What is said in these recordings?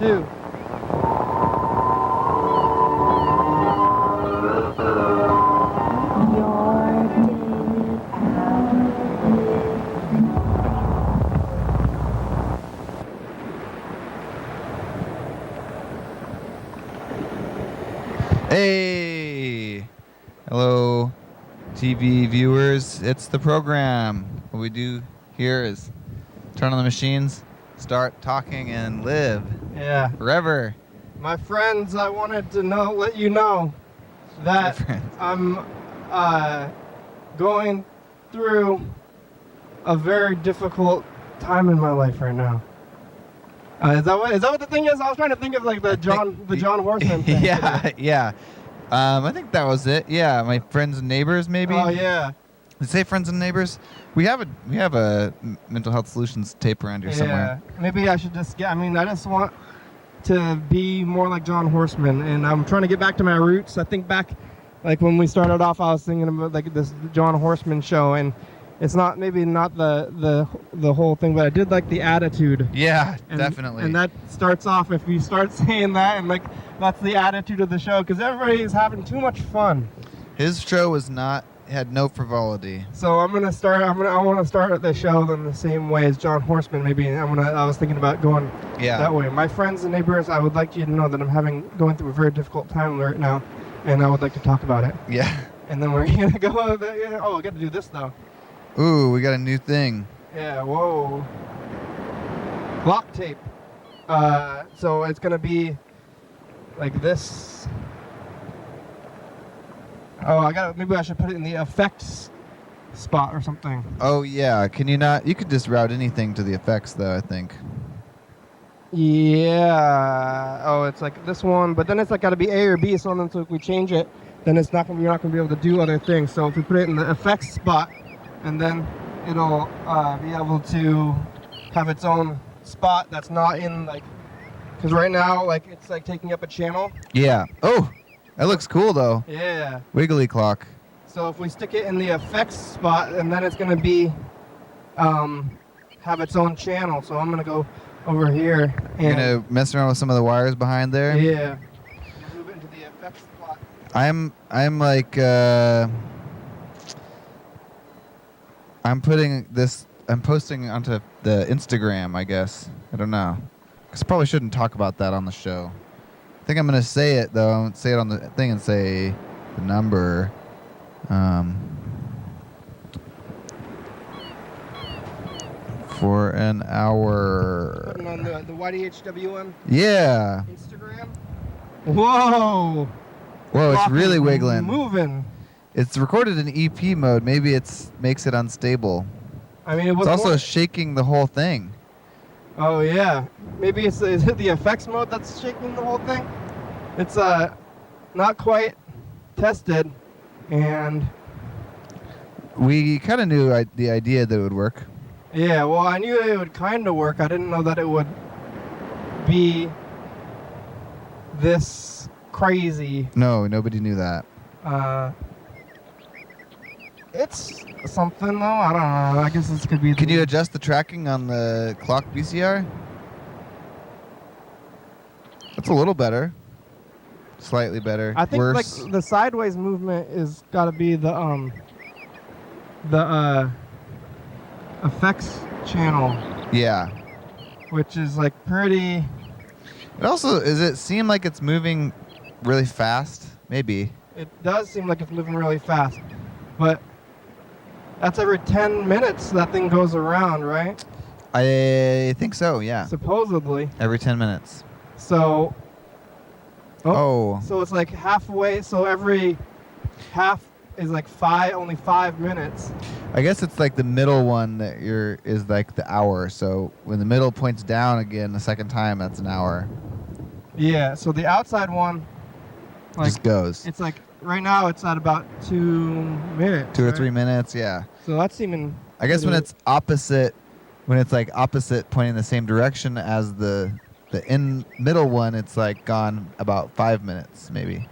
2. Hey! Hello, TV viewers. It's the program. What we do here is turn on the machines, start talking, and live Yeah. forever. My friends, I wanted to let you know that I'm going through a very difficult time in my life right now. Is that what the thing is? I was trying to think of like the John Horseman thing. Yeah. I think that was it. Yeah, my friends and neighbors, maybe. Oh yeah. Did it say friends and neighbors? We have a mental health solutions tape around here somewhere. Maybe I should just I just want to be more like John Horseman, and I'm trying to get back to my roots. I think back, like when we started off, I was thinking about like this John Horseman show, and it's not the whole thing, but I did like the attitude. Yeah, definitely. And that starts off, if you start saying that, and like that's the attitude of the show, because everybody is having too much fun. His show had no frivolity. So I want to start the show in the same way as John Horseman. Maybe I was thinking about going that way. My friends and neighbors, I would like you to know that I'm going through a very difficult time right now, and I would like to talk about it. Yeah. And then we're gonna go. I got to do this though. Ooh, we got a new thing. Yeah. Whoa. Lock tape. So it's gonna be like this. Oh, maybe I should put it in the effects spot or something. Oh yeah, can you not? You could just route anything to the effects though, I think. Yeah. Oh, it's like this one, but then it's like got to be A or B. So then, if we change it, then you're not gonna be able to do other things. So if we put it in the effects spot, and then it'll be able to have its own spot that's not in because right now it's like taking up a channel. Yeah. Oh, that looks cool though. Yeah. Wiggly clock. So if we stick it in the effects spot, and then it's gonna be have its own channel. So I'm gonna go over here and you're gonna mess around with some of the wires behind there. Yeah. Move it into the effects spot. I'm posting onto the Instagram, I guess. I don't know. Because probably shouldn't talk about that on the show. I think I'm going to say it, though. I'm going to say it on the thing and say the number. For an hour. Putting on the YDHWM Yeah. Instagram. Whoa. Whoa, it's really wiggling. Moving. It's recorded in EP mode. Maybe it makes it unstable. I mean, it's also shaking the whole thing. Oh yeah, maybe is it the effects mode that's shaking the whole thing? It's not quite tested, and we kind of knew the idea that it would work. Yeah, well, I knew it would kind of work. I didn't know that it would be this crazy. No, nobody knew that. It's something though. I don't know. I guess this could be. Can you adjust the tracking on the clock VCR? That's a little better. Slightly better. I think worse. like the sideways movement is got to be the effects channel. Yeah. Which is like pretty. It also it seem like it's moving really fast? Maybe. It does seem like it's moving really fast, but. That's every 10 minutes that thing goes around, right? I think so, yeah. Supposedly. Every 10 minutes. So. Oh. So it's like halfway. So every half is like only 5 minutes. I guess it's like the middle one that is like the hour. So when the middle points down again the second time, that's an hour. Yeah. So the outside one. Just goes. It's like. Right now, it's at about 2 minutes. 2 or 3 minutes, yeah. So that's seeming. I guess when it's opposite, pointing the same direction as the middle one, it's like gone about 5 minutes, maybe.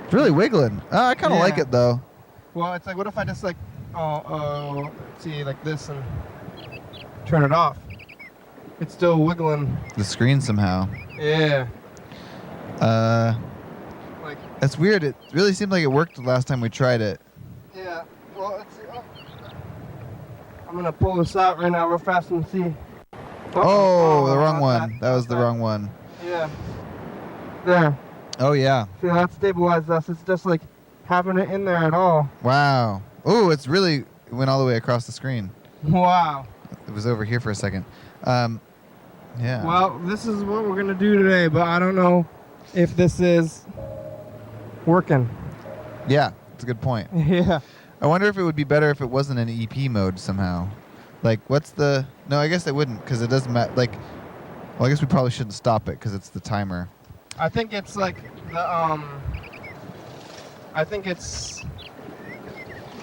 It's really wiggling. I kind of like it though. Well, it's like, what if I just see like this and turn it off? It's still wiggling. the screen somehow. Yeah. Like. That's weird. It really seemed like it worked the last time we tried it. Yeah. Well, let's see. Oh. I'm gonna pull this out right now real fast and see. Oh, the wrong not one. That was the wrong one. Yeah. There. Oh yeah. See, that stabilized us. It's just like having it in there at all. Wow. Oh, it went all the way across the screen. Wow. It was over here for a second. Yeah. Well, this is what we're gonna do today, but I don't know if this is working. Yeah, that's a good point. Yeah. I wonder if it would be better if it wasn't in EP mode somehow. Like, what's the... No, I guess it wouldn't, because it doesn't matter. Like, well, I guess we probably shouldn't stop it, because it's the timer. I think it's like the, I think it's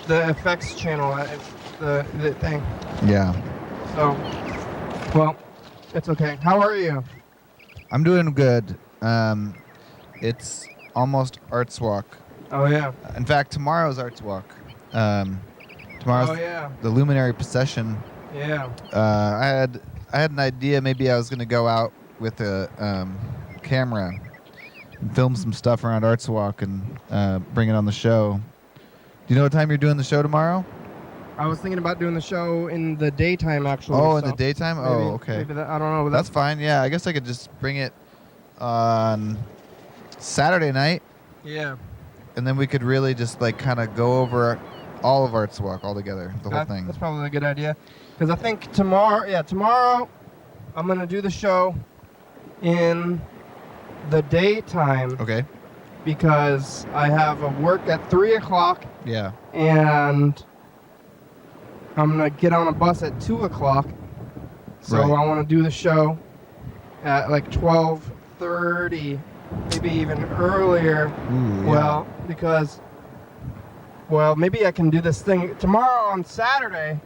the effects channel, the thing. Yeah. So, well, it's okay. How are you? I'm doing good. It's almost Arts Walk. Oh, yeah. In fact, tomorrow's Arts Walk. Tomorrow's Oh, yeah. the Luminary Procession. Yeah. I had an idea. Maybe I was going to go out with a camera and film some stuff around Arts Walk and bring it on the show. Do you know what time you're doing the show tomorrow? I was thinking about doing the show in the daytime, actually. Oh, so in the daytime? maybe, Oh, okay. Maybe I don't know. That's fine. Yeah, I guess I could just bring it on Saturday night. Yeah. And then we could really just like kind of go over all of Arts Walk all together, the whole thing. That's probably a good idea. Because I think tomorrow I'm going to do the show in the daytime. Okay. Because I have a work at 3 o'clock. Yeah. And I'm going to get on a bus at 2 o'clock. So Right. I want to do the show at like 12:30, maybe even earlier. Ooh, yeah. Well, maybe I can do this thing. Tomorrow on Saturday,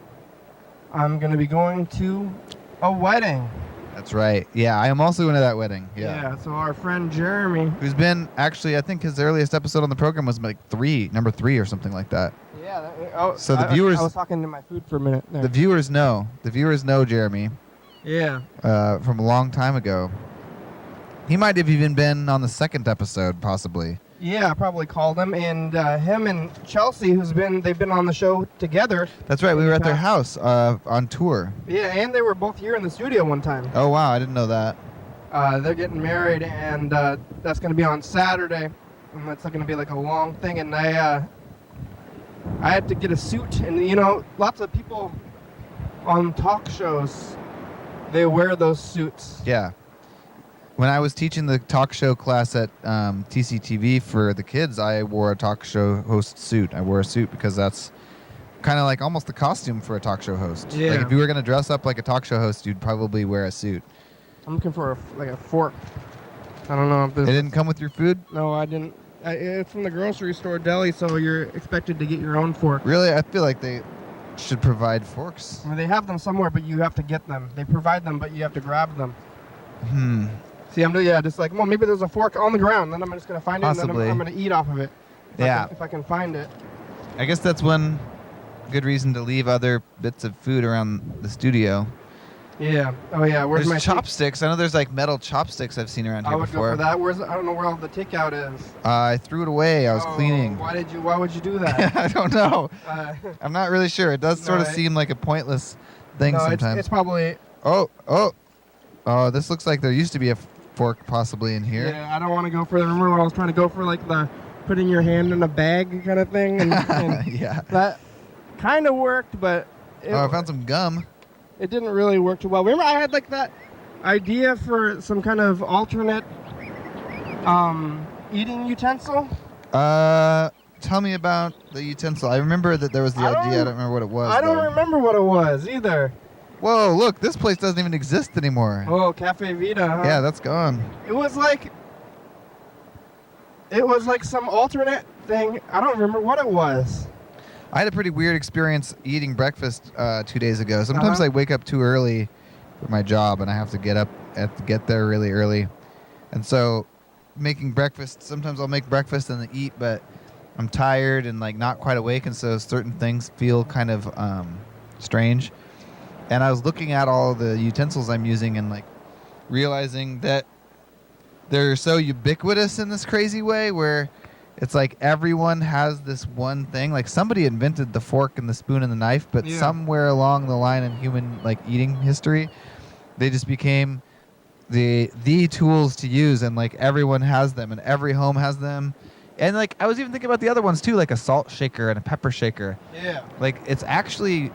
I'm going to be going to a wedding. That's right. Yeah, I am also going to that wedding. Yeah, so our friend Jeremy. Who's been, actually, I think his earliest episode on the program was like number 3 or something like that. Yeah. So the viewers... I was talking to my food for a minute there. The viewers know. The viewers know Jeremy. Yeah. From a long time ago. He might have even been on the 2nd episode, possibly. Yeah, I probably called him. And him and Chelsea, they've been on the show together. That's right. We were at their house on tour. Yeah, and they were both here in the studio one time. Oh, wow. I didn't know that. They're getting married, and that's going to be on Saturday. And that's going to be like a long thing. And I had to get a suit. And, lots of people on talk shows, they wear those suits. Yeah. When I was teaching the talk show class at TCTV for the kids, I wore a talk show host suit. I wore a suit because that's kind of like almost the costume for a talk show host. Yeah. Like if you were going to dress up like a talk show host, you'd probably wear a suit. I'm looking for a fork. I don't know if this... It didn't come with your food? No, I didn't. It's from the grocery store deli, so you're expected to get your own fork. Really? I feel like they should provide forks. I mean, they have them somewhere, but you have to get them. They provide them, but you have to grab them. See, just like, well, maybe there's a fork on the ground, then I'm just going to find it, and then I'm going to eat off of it. If I can find it. I guess that's one good reason to leave other bits of food around the studio. Yeah. Oh, yeah. Where's there's my chopsticks? I know there's like metal chopsticks I've seen around here before. I would go for that. I don't know where all the takeout is. I threw it away. I was cleaning. Why would you do that? I don't know. I'm not really sure. It does sort of seem like a pointless thing sometimes. It's probably... Oh, this looks like there used to be a fork possibly in here. Yeah, I don't want to go for the... Remember when I was trying to go for like the putting your hand in a bag kind of thing? And yeah. That kind of worked, but... I found some gum. It didn't really work too well. Remember I had like that idea for some kind of alternate eating utensil? Tell me about the utensil. I remember that there was the idea. I don't remember what it was. I don't remember what it was either. Whoa, look, this place doesn't even exist anymore. Oh, Cafe Vita, huh? Yeah, that's gone. It was like some alternate thing. I don't remember what it was. I had a pretty weird experience eating breakfast 2 days ago. Sometimes I wake up too early for my job, and I have to get there really early. And so making breakfast, sometimes I'll make breakfast and then eat, but I'm tired and like not quite awake, and so certain things feel kind of strange. And I was looking at all the utensils I'm using and like realizing that they're so ubiquitous in this crazy way where it's like everyone has this one thing. Like somebody invented the fork and the spoon and the knife, but Yeah. somewhere along the line in human like eating history, they just became the tools to use, and like everyone has them and every home has them. And like I was even thinking about the other ones too, like a salt shaker and a pepper shaker. Yeah. Like it's actually,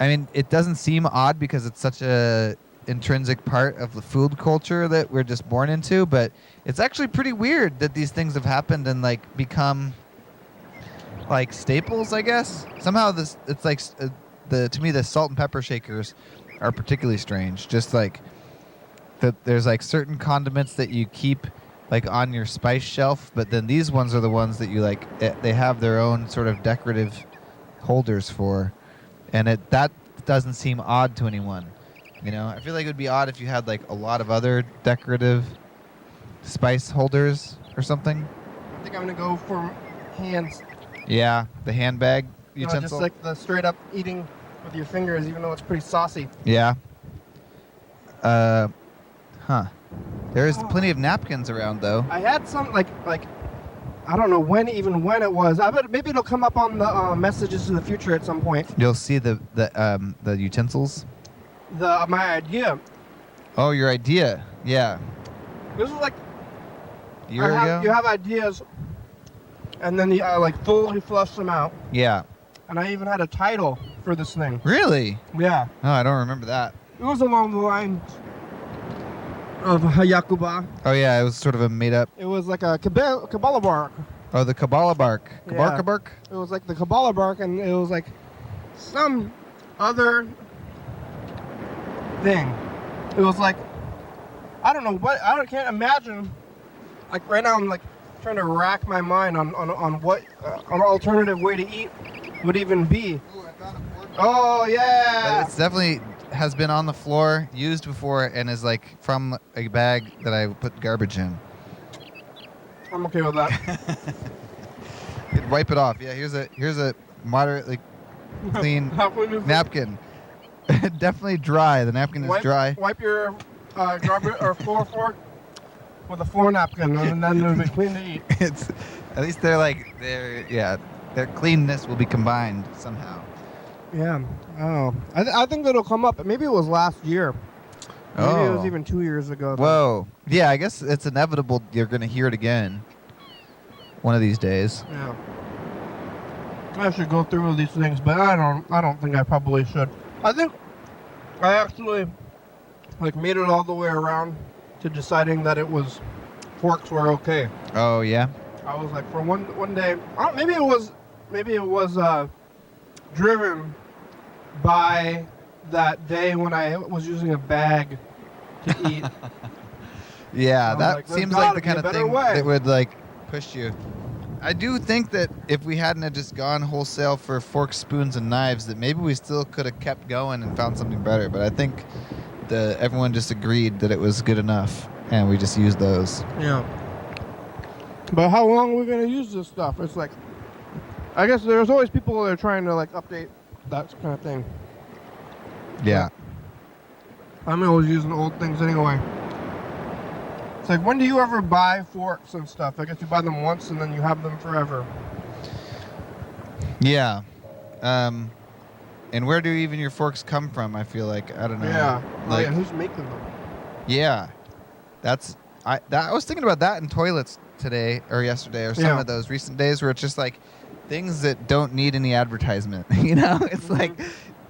I mean, it doesn't seem odd because it's such a intrinsic part of the food culture that we're just born into, but it's actually pretty weird that these things have happened and like become like staples, I guess. Somehow this, it's like to me the salt and pepper shakers are particularly strange. Just like that there's like certain condiments that you keep like on your spice shelf, but then these ones are the ones that you like they have their own sort of decorative holders for, and that doesn't seem odd to anyone. You know, I feel like it would be odd if you had like a lot of other decorative spice holders or something. I think I'm gonna go for hands. Yeah, the handbag You know, utensil. just like the straight up eating with your fingers, even though it's pretty saucy. Yeah. There's plenty of napkins around though. I had some like I don't know when it was. I bet maybe it'll come up on the messages to the future at some point. You'll see the utensils. My idea. Oh, your idea. Yeah. This is like A year ago? you have ideas, and then you like fully flush them out. Yeah. And I even had a title for this thing. Really? Yeah. Oh, I don't remember that. It was along the lines of Hayakuba. Oh yeah, it was sort of a made up. It was like a Kabbalah bark. Oh, the Kabbalah bark. Yeah. Bark? It was like the Kabbalah bark, and it was like some other thing. It was like, I don't know what, can't imagine. Like right now I'm like trying to rack my mind on what an alternative way to eat would even be. Ooh, I found a fork. Oh yeah. But it's definitely has been on the floor, used before, and is like from a bag that I put garbage in. I'm okay with that. You'd wipe it off. Yeah, here's a moderately clean napkin. Definitely dry. The napkin is dry. Wipe your garbage or floor fork with a floor napkin, and then it'll be clean to eat. It's at least their cleanness will be combined somehow. Yeah. Oh, I think it'll come up. Maybe it was last year. Maybe it was even 2 years ago. Whoa. Yeah, I guess it's inevitable you're going to hear it again one of these days. Yeah. I should go through these things, but I don't think I probably should. I think I actually like made it all the way around to deciding that it was forks were okay. Oh yeah. I was like, for one day, maybe it was driven by that day when I was using a bag to eat. Yeah, that like, seems there's like the gotta kind be a of better thing way. that would like push you. I do think that if we hadn't have just gone wholesale for forks, spoons, and knives, that maybe we still could have kept going and found something better. But I think everyone just agreed that it was good enough, and we just used those. Yeah. But how long are we gonna use this stuff? It's like, I guess there's always people that are trying to like update that kind of thing. Yeah. I'm always using old things anyway. It's like, when do you ever buy forks and stuff? I guess you buy them once and then you have them forever. Yeah. And where do even your forks come from? I feel like I don't know. Yeah. Like, yeah, who's making them? yeah. I was thinking about that in toilets today or yesterday or some of those recent days where it's just like things that don't need any advertisement. You know, it's like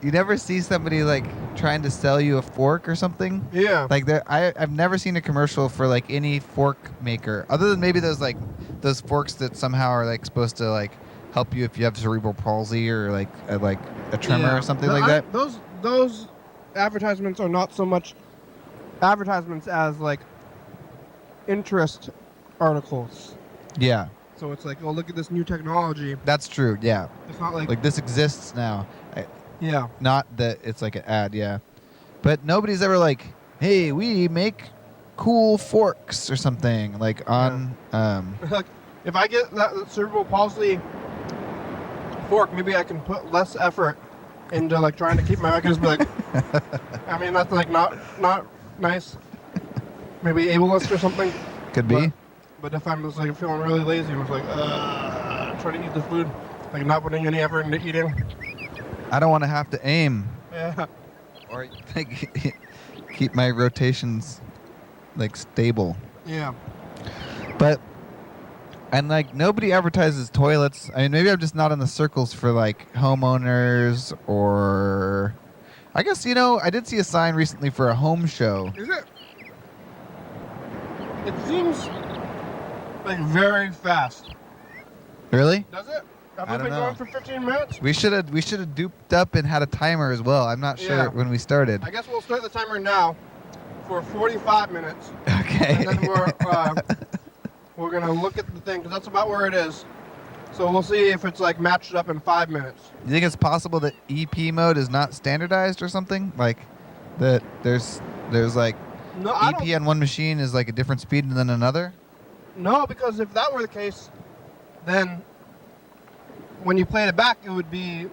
you never see somebody like trying to sell you a fork or something. Yeah. Like I've never seen a commercial for like any fork maker other than maybe those forks that somehow are like supposed to like help you if you have cerebral palsy or like a tremor or something like that. Those advertisements are not so much advertisements as like interest articles. Yeah. So it's like, oh, look at this new technology. That's true. Yeah. It's not like This exists now. yeah. Not that it's like an ad, yeah. But nobody's ever like, hey, we make cool forks or something like on. Like, if I get that cerebral palsy fork, maybe I can put less effort into like trying to keep my. I can just be like, I mean, that's like not nice. Maybe ableist or something. Could be. But if I'm just like feeling really lazy, I'm just like, trying to eat the food, like not putting any effort into eating. I don't want to have to aim Yeah. or like, keep my rotations like stable. Yeah. But and like nobody advertises toilets. I mean, maybe I'm just not in the circles for like homeowners or. I guess I did see a sign recently for a home show. Is it? It seems like very fast. Really? Does it? Have I we don't been know. going for 15 minutes? We should have duped up and had a timer as well. I'm not sure Yeah. when we started. I guess we'll start the timer now for 45 minutes. Okay. And then we're gonna look at the thing because that's about where it is. So we'll see if it's like matched up in 5 minutes. You think it's possible that EP mode is not standardized or something? Like that there's like No, I EP don't. on one machine is like a different speed than another? No, because if that were the case, then when you played it back, it would be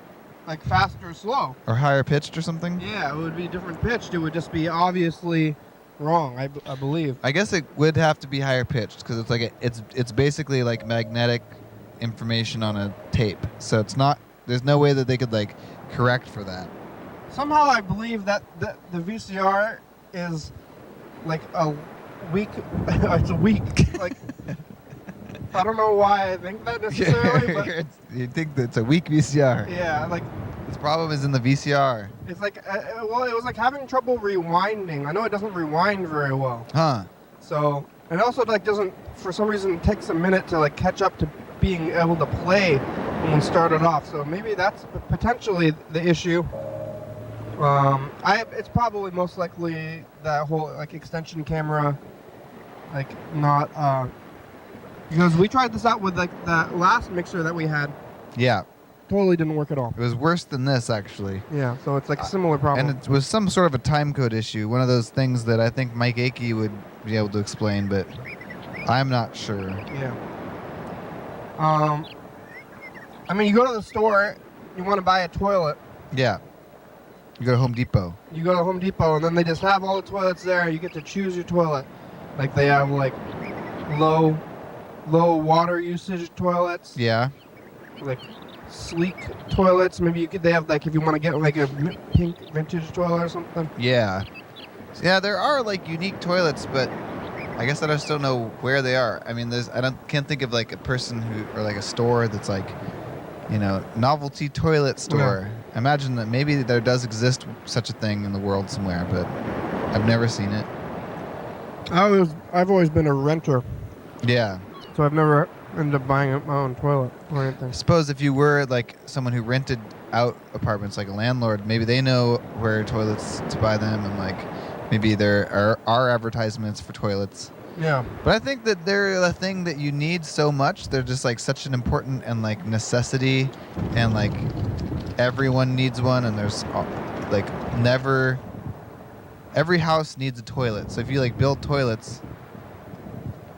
like fast or slow. Or higher pitched or something? Yeah, it would be different pitched. It would just be obviously wrong. I believe. I guess it would have to be higher pitched because it's like it's basically like magnetic information on a tape. So it's not. There's no way that they could like correct for that. Somehow I believe that the VCR is like a weak. It's a weak. Like I don't know why I think that necessarily, but You think that it's a weak VCR? yeah, like This problem is in the VCR. it's like well, it was like having trouble rewinding. I know it doesn't rewind very well. Huh. So and also like doesn't for some reason it takes a minute to like catch up to being able to play when we started off. So maybe that's potentially the issue. It's probably most likely that whole like extension camera, like not because we tried this out with like that last mixer that we had. Yeah. Totally didn't work at all. It was worse than this actually. Yeah, so it's like a similar problem. And it was some sort of a time code issue. One of those things that I think Mike Akey would be able to explain, but I'm not sure. Yeah. I mean, you go to the store, you want to buy a toilet. Yeah. You go to Home Depot. You go to Home Depot, and then they just have all the toilets there. You get to choose your toilet. Like they have like low water usage toilets. Yeah. Like sleek toilets. Maybe they have like if you want to get like a pink vintage toilet or something. Yeah. So, yeah, there are like unique toilets, but I guess I just don't know where they are. I mean, can't think of like a person or like a store that's like, novelty toilet store. I imagine that maybe there does exist such a thing in the world somewhere, but I've never seen it. I've always been a renter, Yeah. so I've never ended up buying my own toilet or anything. I suppose if you were like someone who rented out apartments, like a landlord, maybe they know where toilets to buy them, and like maybe there are advertisements for toilets. Yeah. But I think that they're a thing that you need so much. They're just like such an important and like necessity, and like everyone needs one, and there's like never. Every house needs a toilet. So if you like build toilets,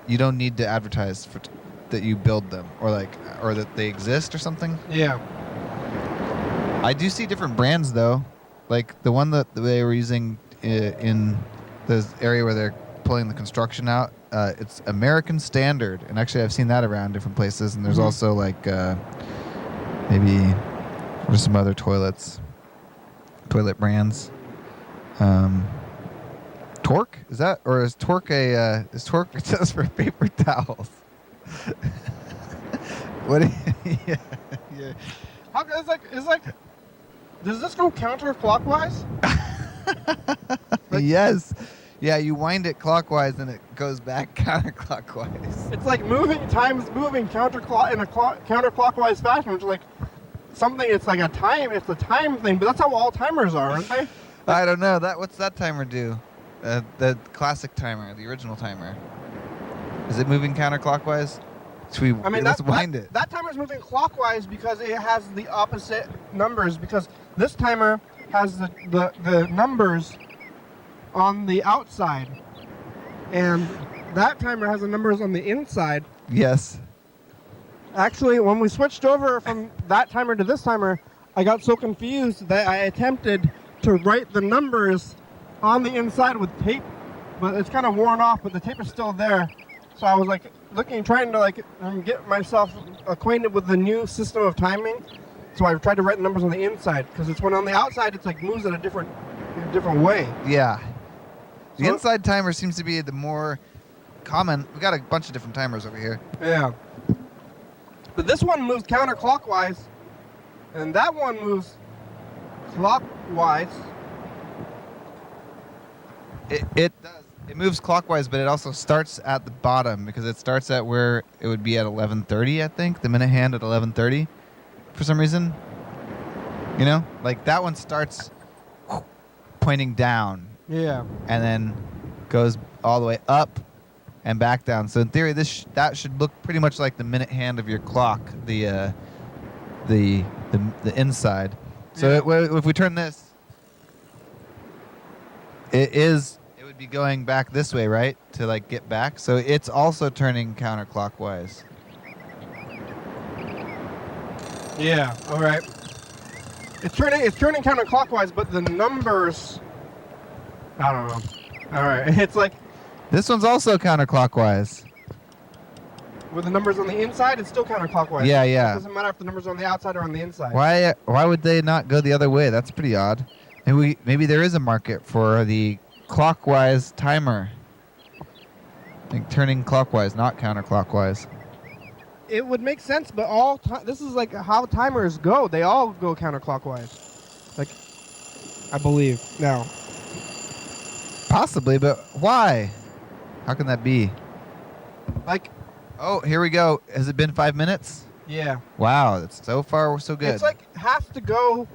you don't need to advertise for that you build them or that they exist or something. Yeah. I do see different brands though, like the one that they were using in the area where they're pulling the construction out. It's American Standard, and actually I've seen that around different places. And there's also like maybe there's some other toilet brands. Torque is that, or is Torque is Torque just for paper towels? What? Yeah. How it's like does this go counterclockwise? Yes. Yeah, you wind it clockwise and it goes back counterclockwise. It's like time's moving in a counterclockwise fashion, which is like something. It's like it's a time thing, but that's how all timers are, aren't they? I don't know. What's that timer do? The classic timer, the original timer. Is it moving counterclockwise? Let's wind it. That timer's moving clockwise because it has the opposite numbers. Because this timer has the numbers on the outside, and that timer has the numbers on the inside. Yes. Actually, when we switched over from that timer to this timer, I got so confused that I attempted to write the numbers on the inside with tape, but it's kind of worn off, but the tape is still there. So I was like trying to like get myself acquainted with the new system of timing. So I tried to write the numbers on the inside, because it's when on the outside it's like moves in a different way. Yeah. The So- inside timer seems to be the more common. We got a bunch of different timers over here. Yeah. But this one moves counterclockwise, and that one moves clockwise. It does. It moves clockwise, but it also starts at the bottom because it starts at where it would be at 11:30, I think. The minute hand at 11:30 for some reason. You know? Like that one starts pointing down Yeah. and then goes all the way up and back down. So in theory, that should look pretty much like the minute hand of your clock, the inside. So Yeah. if we turn this, it would be going back this way, right? To like get back. So it's also turning counterclockwise. Yeah. All right. It's turning counterclockwise, but the numbers, I don't know. All right. It's like This one's also counterclockwise. with the numbers on the inside, it's still counterclockwise. Yeah, yeah. It doesn't matter if the numbers are on the outside or on the inside. Why would they not go the other way? That's pretty odd. Maybe there is a market for the clockwise timer. Like turning clockwise, not counterclockwise. It would make sense, but this is like how timers go. They all go counterclockwise. Like, I believe now. Possibly, but why? How can that be? Like, Oh, here we go. Has it been 5 minutes? yeah. Wow, that's so far so good. It's like has to go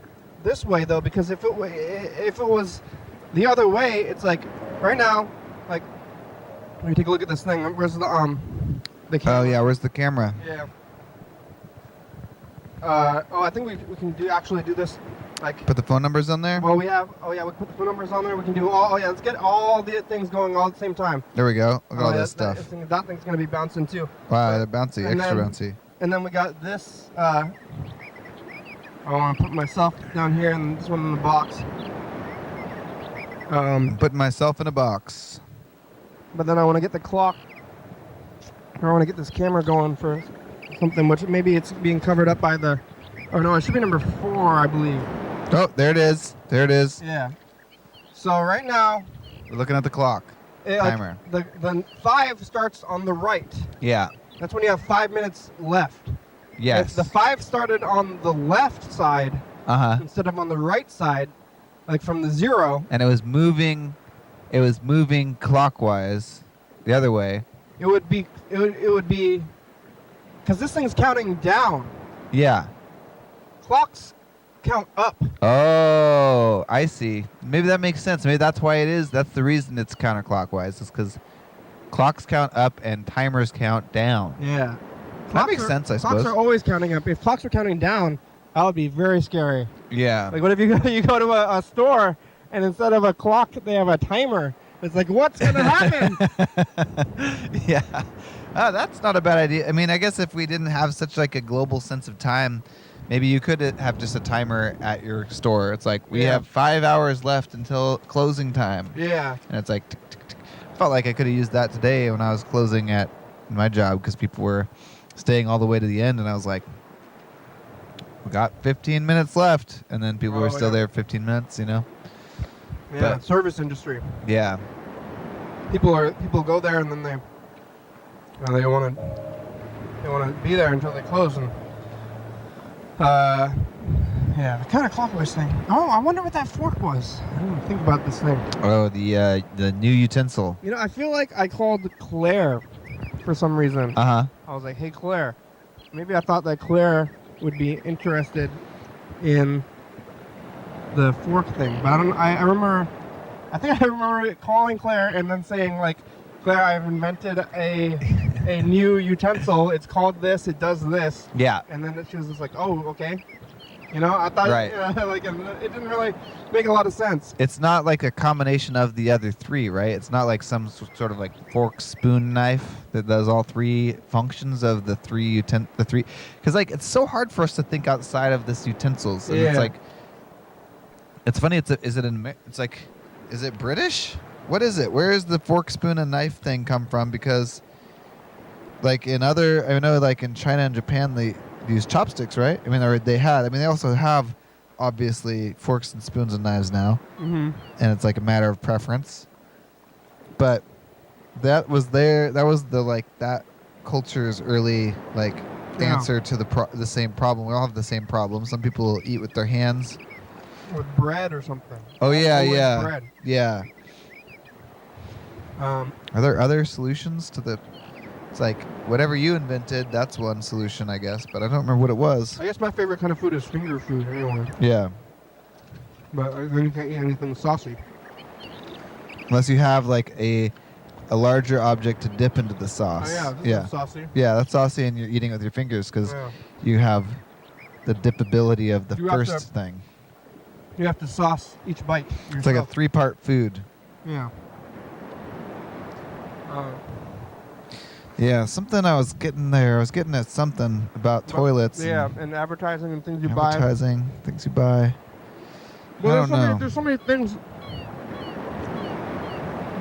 this way though, because if it was the other way, it's like right now, like let me take a look at this thing. Where's the camera? Oh yeah, where's the camera? Yeah. I think we can actually do this. Like, Put the phone numbers on there. well, we have. Oh yeah, we put the phone numbers on there. We can do all. Oh yeah, let's get all the things going all at the same time. There we go. Look at all yeah, this stuff. That thing's gonna be bouncing too. Wow, they're bouncy, And extra then- bouncy. And then we got this. I want to put myself down here, and this one in the box. I'm putting myself in a box. But then I want to get the clock. Or I want to get this camera going for something, which maybe it's being covered up by the. Oh no, it should be number 4, I believe. Oh, there it is. There it is. Yeah. So right now, We're looking at the clock. Timer. the 5 starts on the right. Yeah. That's when you have 5 minutes left. Yes. If the 5 started on the left side Uh-huh. instead of on the right side, like from the 0, And it was moving clockwise the other way. it would be because this thing's counting down. Yeah. Clocks count up. Oh, I see. Maybe that makes sense. Maybe that's why it is. That's the reason it's counterclockwise. Is because clocks count up and timers count down. Yeah. That makes sense, I Clocks suppose. are always counting up. If clocks were counting down, that would be very scary. Yeah. Like, what if you go to a store and instead of a clock, they have a timer? It's like, what's going to happen? Yeah. Oh, that's not a bad idea. I mean, I guess if we didn't have such like a global sense of time, maybe you could have just a timer at your store. It's like, we Yeah. have 5 hours left until closing time. Yeah. And it's like, tick, tick, tick. Felt like I could have used that today when I was closing at my job because people were staying all the way to the end. And I was like, we got 15 minutes left. And then people were still there 15 minutes, you know? Yeah. But- Service industry. Yeah. People go there and then they want to be there until they close, and yeah, the counterclockwise thing. Oh, I wonder what that fork was. I didn't even think about this thing. Oh, the new utensil. You know, I feel like I called Claire for some reason. Uh-huh. I was like, hey Claire. Maybe I thought that Claire would be interested in the fork thing, but I think I remember calling Claire and then saying like, Claire, I've invented a new utensil. It's called this. It does this. Yeah. And then she was just like, oh, okay. You know, I thought, Right. like, it didn't really make a lot of sense. It's not like a combination of the other three, right? It's not like some sort of like fork, spoon, knife that does all three functions of the three. Because like it's so hard for us to think outside of this utensils. And Yeah. it's like It's funny. Is it British? What is it? Where is the fork, spoon, and knife thing come from? Because, like I know, like in China and Japan, they use chopsticks, right? I mean, they also have, obviously, forks and spoons and knives now, and it's like a matter of preference. But that was that culture's early answer to the same problem. We all have the same problem. Some people eat with their hands. With bread or something. Oh yeah. Bread. Yeah. Are there other solutions to the? It's like whatever you invented, that's one solution, I guess. But I don't remember what it was. I guess my favorite kind of food is finger food anyway. Yeah. But then you can't eat anything saucy. Unless you have like a larger object to dip into the sauce. Oh yeah, this is saucy. Yeah, that's saucy, and you're eating it with your fingers because you have the dipability of the first thing. You have to sauce each bite yourself. It's like a 3-part food. Yeah. Yeah, something I was getting there. I was getting at something about toilets. Yeah, and advertising and things you buy. Advertising, things you buy. Well, there's so many things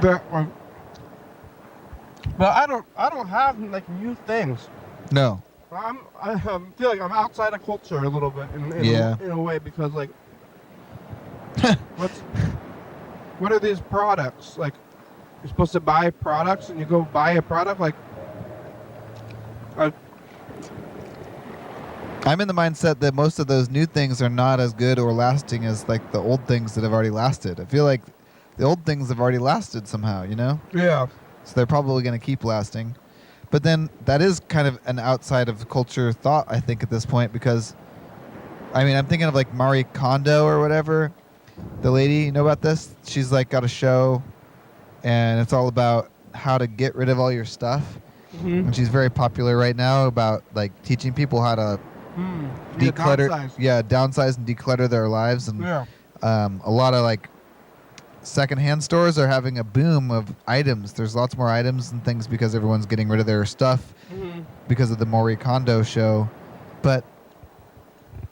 that but I don't have like new things. No. I feel like I'm outside of culture a little bit in a way because like what are these products like? You're supposed to buy products and you go buy a product like. I'm in the mindset that most of those new things are not as good or lasting as like the old things that have already lasted. I feel like the old things have already lasted somehow, you know? Yeah. So they're probably going to keep lasting. But then that is kind of an outside of culture thought, I think, at this point, because, I mean, I'm thinking of like Marie Kondo or whatever. The lady, you know about this? She's like got a show, and it's all about how to get rid of all your stuff. Mm-hmm. And she's very popular right now about like teaching people how to declutter, downsize and declutter their lives. And a lot of like secondhand stores are having a boom of items. There's lots more items and things because everyone's getting rid of their stuff because of the Marie Kondo show. But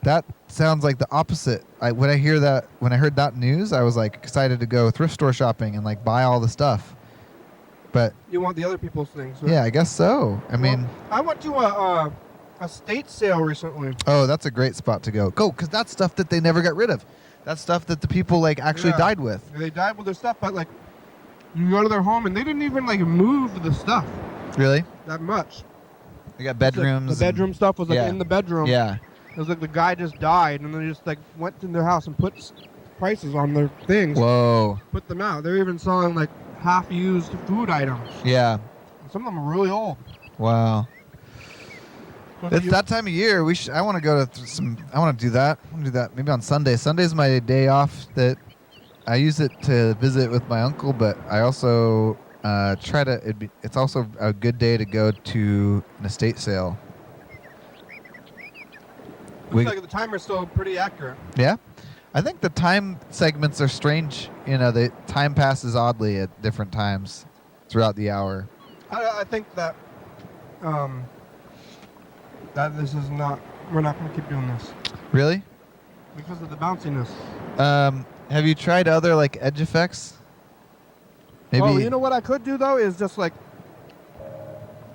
that sounds like the opposite. When I heard that news, I was like excited to go thrift store shopping and like buy all the stuff. But you want the other people's things. Right? Yeah, I guess so. I mean, I went to a estate sale recently. Oh, that's a great spot to go. Because that's stuff that they never got rid of. That's stuff that the people like actually died with. They died with their stuff, but like you go to their home and they didn't even like move the stuff. Really? That much. They got bedrooms. Like, the bedroom stuff was like in the bedroom. Yeah. It was like the guy just died and they just like went in their house and put prices on their things. Whoa. Put them out. They're even selling like half-used food items. Yeah. Some of them are really old. Wow. It's that time of year. I want to go to some. I want to do that. I want to do that maybe on Sunday. Sunday's my day off. That I use it to visit with my uncle, but I also try to. It's also a good day to go to an estate sale. Looks like the timer's still pretty accurate. Yeah, I think the time segments are strange. You know, the time passes oddly at different times throughout the hour. I think that that this is not. We're not going to keep doing this. Really? Because of the bounciness. Have you tried other like edge effects? Maybe. Oh, you know what I could do though is just like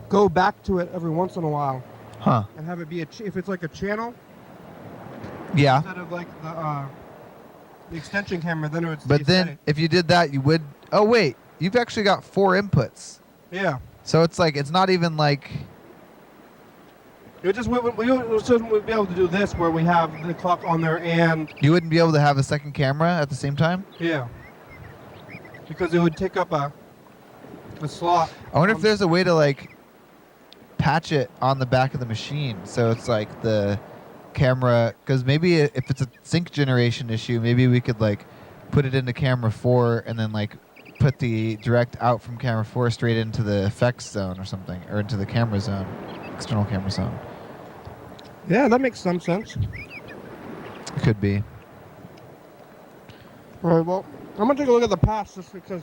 go back to it every once in a while. Huh. And have it be if it's like a channel. Yeah. Instead of like the extension camera, then it would. But then, steady. If you did that, you would. Oh wait, you've actually got 4 inputs. Yeah. So it's like it's not even like. It just we'd be able to do this where we have the clock on there and. You wouldn't be able to have a second camera at the same time? Yeah. Because it would take up a slot. I wonder if there's a way to like patch it on the back of the machine, so it's like the camera. Because maybe if it's a sync generation issue, maybe we could like put it into camera 4 and then like put the direct out from camera 4 straight into the effects zone or something, or into the camera zone, external camera zone. Yeah, that makes some sense. It could be. All right, well, I'm going to take a look at the past just because,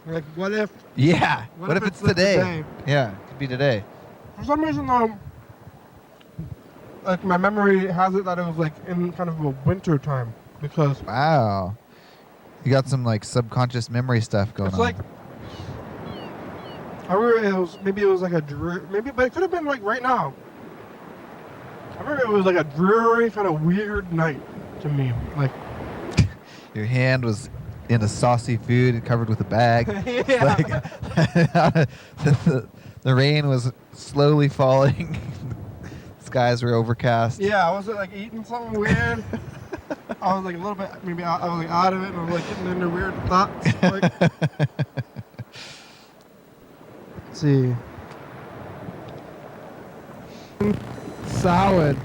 like, what if... Yeah, what if it's today? Yeah, it could be today. For some reason, though, like, my memory has it that it was, like, in kind of a winter time. because Wow. You got some like subconscious memory stuff going it's on. like I remember it was like a dreary, maybe, but it could have been like right now. I remember it was like a dreary kind of weird night to me. Like Your hand was in a saucy food and covered with a bag. yeah. Like, the rain was slowly falling. Skies were overcast. Yeah, I was like eating something weird. I was like a little bit, maybe I was like out of it and I was like getting into weird thoughts. Like, let's see. Salads.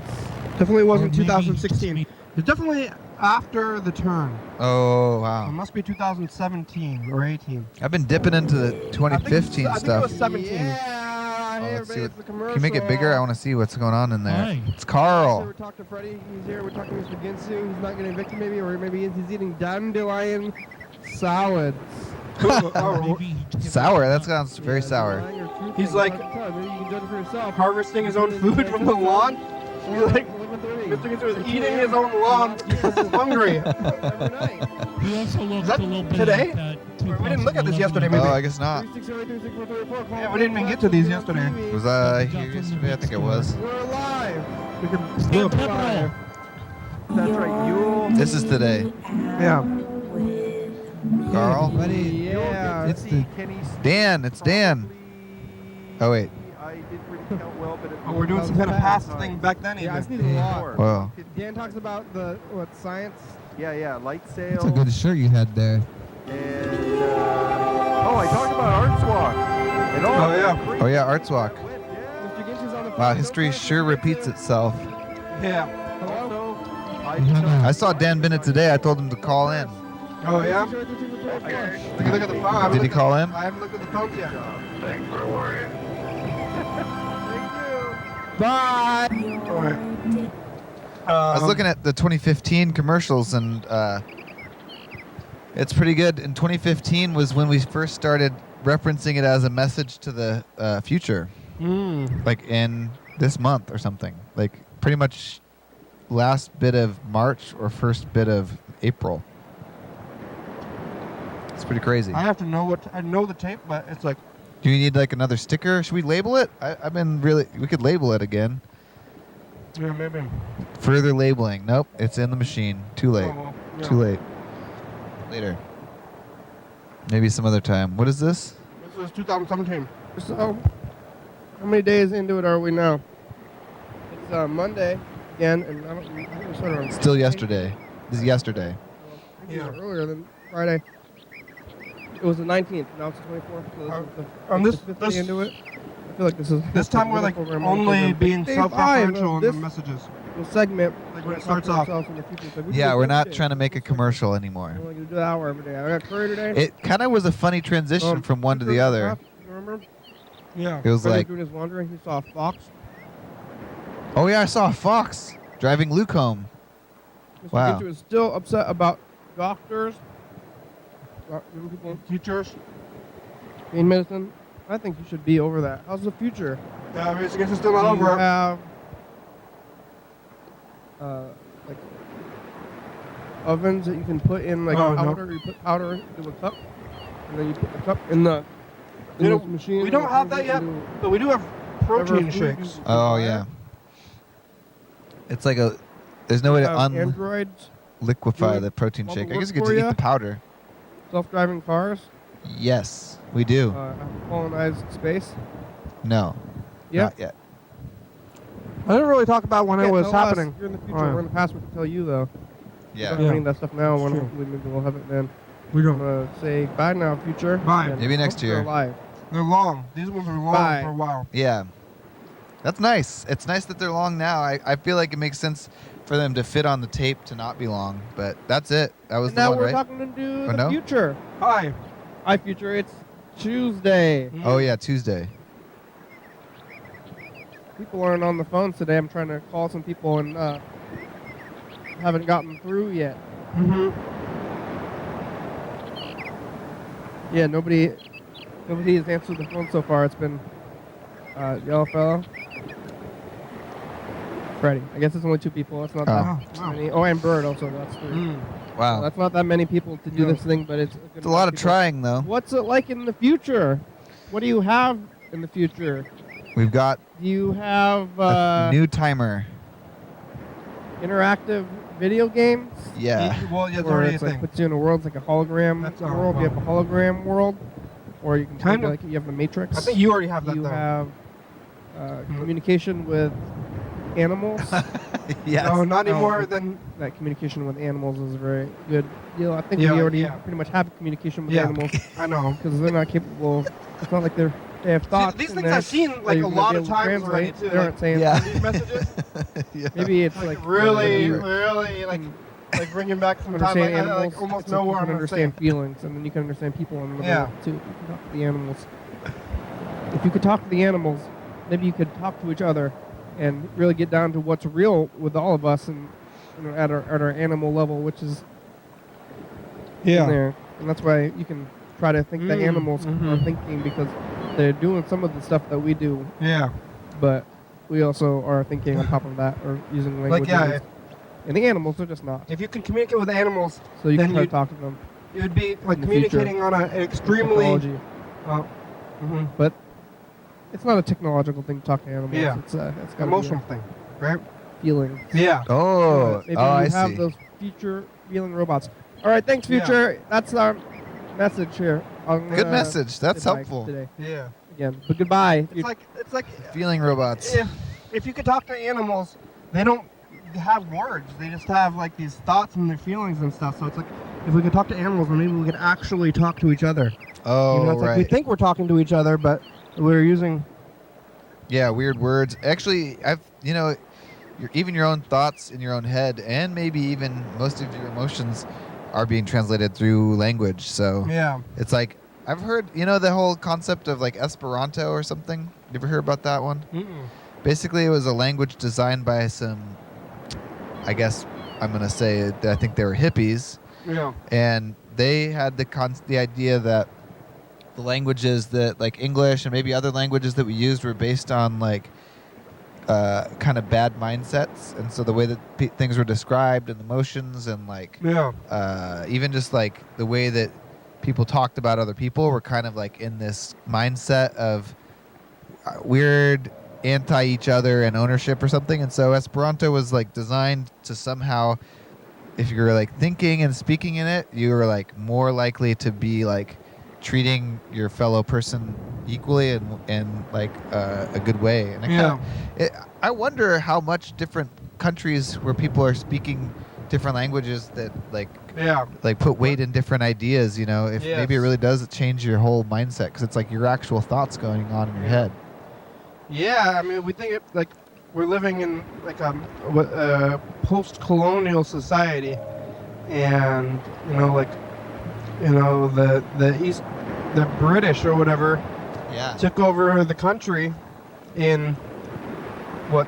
Definitely wasn't Or maybe 2016. It's definitely after the turn. Oh, It wow. must be 2017 or 18. I've been dipping into the 2015 I think it stuff. was 17. Oh, Yeah, hey let's see everybody, what- it's the commercial. Can you make it bigger? I want to see what's going on in there. Hi. It's Carl. We talked to Freddie. He's here. We're talking to Mr. Ginsu. He's not getting evicted, maybe, or maybe he's eating dandelion salads. Maybe he took it Sour. back. That sounds very sour. He's like Maybe you can judge it for yourself. harvesting his own food from the lawn. He's like, Mr. Ginsu is eating his own lawn because he's hungry. Every night. We also looked that a little bit today? at that We didn't look at this yesterday, 2011 maybe. Oh, I guess not. 360-364-34, call Yeah, we didn't even get to these yesterday. Was I here yesterday? I think I was. We're alive. We can Stand look. Pepperell. That's right. Yule. This is today. Yeah. Carl? Yeah. It's the- Dan. It's Dan. Oh, wait. I didn't really count well, but Oh, we're doing some kind of past thing back then Yeah, I even. sneezed a lot. Whoa. Dan talks about the science. Yeah, light sail. That's a good shirt you had there. And I talked about Arts Walk. And all Oh, yeah. Oh, yeah. Arts Walk. Mr. Ginch is on the phone. Wow, history sure repeats itself. Yeah. Hello? I saw Dan Bennett today. I told him to call in. Oh, yeah? Take a look at the phone. Did he call in? I haven't looked at the phones yet. Bye. All right. I was looking at the 2015 commercials, and it's pretty good. In 2015 was when we first started referencing it as a message to the future, like in this month or something. Like pretty much last bit of March or first bit of April. It's pretty crazy. I have to know I know the tape, but it's like, Do you need like another sticker? Should we label it? I've been really. We could label it again. yeah, maybe. Further labeling. Nope, it's in the machine. Too late. Oh, well, yeah. Too late. Later. Maybe some other time. What is this? This is 2017. So, how many days into it are we now? It's Monday again, and I think we started on Still Friday. yesterday. This is yesterday. I think it was Yeah. earlier than Friday. It was the 19th. Now it's the 24th. So this is on the this- fifth this- day into it. I feel like this is This time we're like over a month only over. being Day 5 self-referential of in the this messages. little segment. Like we're when it gonna starts talk off. to ourselves in the future. It's like, we Yeah, can we're do not this trying to make a commercial anymore. We're gonna do an hour every day. I got a curry today. It kind of was a funny transition from one to the other. Remember? Yeah. It was Freddy like, doing his wandering. He saw a fox. oh yeah, I saw a fox driving Luke home. Mr. Wow. Ginter is still upset about doctors, giving people Teachers. pain medicine. I think you should be over that. How's the future? Yeah, I mean, it's still not Do you over. have like ovens that you can put in like Oh, no. powder? You put powder into a cup, and then you put the cup in the You know, machine. we don't have that yet, but we do have protein shakes. Oh yeah. It's like a. There's no way to Androids, unliquefy do the protein all shake. the I guess you work could for just eat ya? the powder. self-driving cars, Yes, we do. colonized space. No, Yeah. not yet. I didn't really talk about when it Can't was tell us. happening. You're in the future. Oh, yeah. We're in the past. We can tell you though. Yeah. We're reading that stuff now. It's When true. hopefully maybe we'll have it then. We I'm don't. gonna say bye now, future. Bye. and Maybe next hope you're year. Alive. They're long. These ones are long Bye. for a while. Yeah. That's nice. It's nice that they're long now. I feel like it makes sense for them to fit on the tape to not be long, but that's it. That was And the now one, we're right? talking to do Oh, the no? future. Hi. Hi, future. It's Tuesday. Oh yeah, Tuesday. People aren't on the phones today. I'm trying to call some people and haven't gotten through yet. Mm-hmm. Yeah, nobody has answered the phone so far. It's been Yellow Fellow, Freddy. I guess it's only 2 people. That's not that many. Oh, and Bird also. That's 3. Wow. So that's not that many people to do this thing, but it's It's a lot of trying, though. What's it like in the future? What do you have in the future? We've got Do you have a new timer. interactive video games? Yeah. Well, yeah, or it's like puts you in a world, it's like a hologram world. You have a hologram world, or you can Kind of. like you have the Matrix. I think you already have that You though. have communication with animals. Yes. No, not No, anymore but- than That communication with animals is a very good deal. I think Yeah, we already yeah. pretty much have communication with Yeah. animals I know. because they're not capable. It's not like they have thoughts. these and things they're- I've seen that like a you're gonna lot be of able to times already translate. too. They aren't saying Yeah. These messages, Yeah. maybe it's like like really, you really like bringing back some time. understand Like, I, animals. like almost it's know like where you I'm can gonna say. understand feelings, and then you can understand people in the Yeah. world too. You can talk to the animals. If you could talk to the animals, maybe you could talk to each other, and really get down to what's real with all of us, and at our animal level, which is in there. And that's why you can try to think that animals are thinking because they're doing some of the stuff that we do, Yeah. but we also are thinking on top of that or using language. yeah, and the animals are just not. If you can communicate with animals, So you then can try to you'd- talk to them. it would be like In the future. communicating on an extremely. Technology. Mhm. It's not a technological thing to talk to animals. Yeah. It's got Emotional thing, right? feelings. Yeah. Oh, Maybe oh, I you have see. those future feeling robots. All right, thanks, Yeah. future. That's our message here. Good message. That's goodbye helpful. today. Yeah. Again, but goodbye. It's like Feeling robots. if you could talk to animals, they don't have words. They just have like these thoughts and their feelings and stuff. So it's like if we could talk to animals, then maybe we could actually talk to each other. Oh, You know, it's right. like we think we're talking to each other, but we're using. Yeah, weird words. Actually, even your own thoughts in your own head, and maybe even most of your emotions, are being translated through language. So Yeah. it's like I've heard, the whole concept of like Esperanto or something. You ever heard about that one? Mm-mm. Basically, it was a language designed by some, I guess I'm gonna say that I think they were hippies, Yeah. and they had the idea that the languages that like English and maybe other languages that we used were based on like kind of bad mindsets, and so the way that things were described and emotions and like Yeah. even just like the way that people talked about other people were kind of like in this mindset of weird anti each other and ownership or something. And so Esperanto was like designed to somehow, if you're like thinking and speaking in it, you were like more likely to be like treating your fellow person equally and like a good way. And I wonder how much different countries where people are speaking different languages that like put weight in different ideas, if maybe it really does change your whole mindset, because it's like your actual thoughts going on in your head. Yeah, I mean, we think it like we're living in like a post-colonial society, and the British or whatever Yeah. took over the country in what?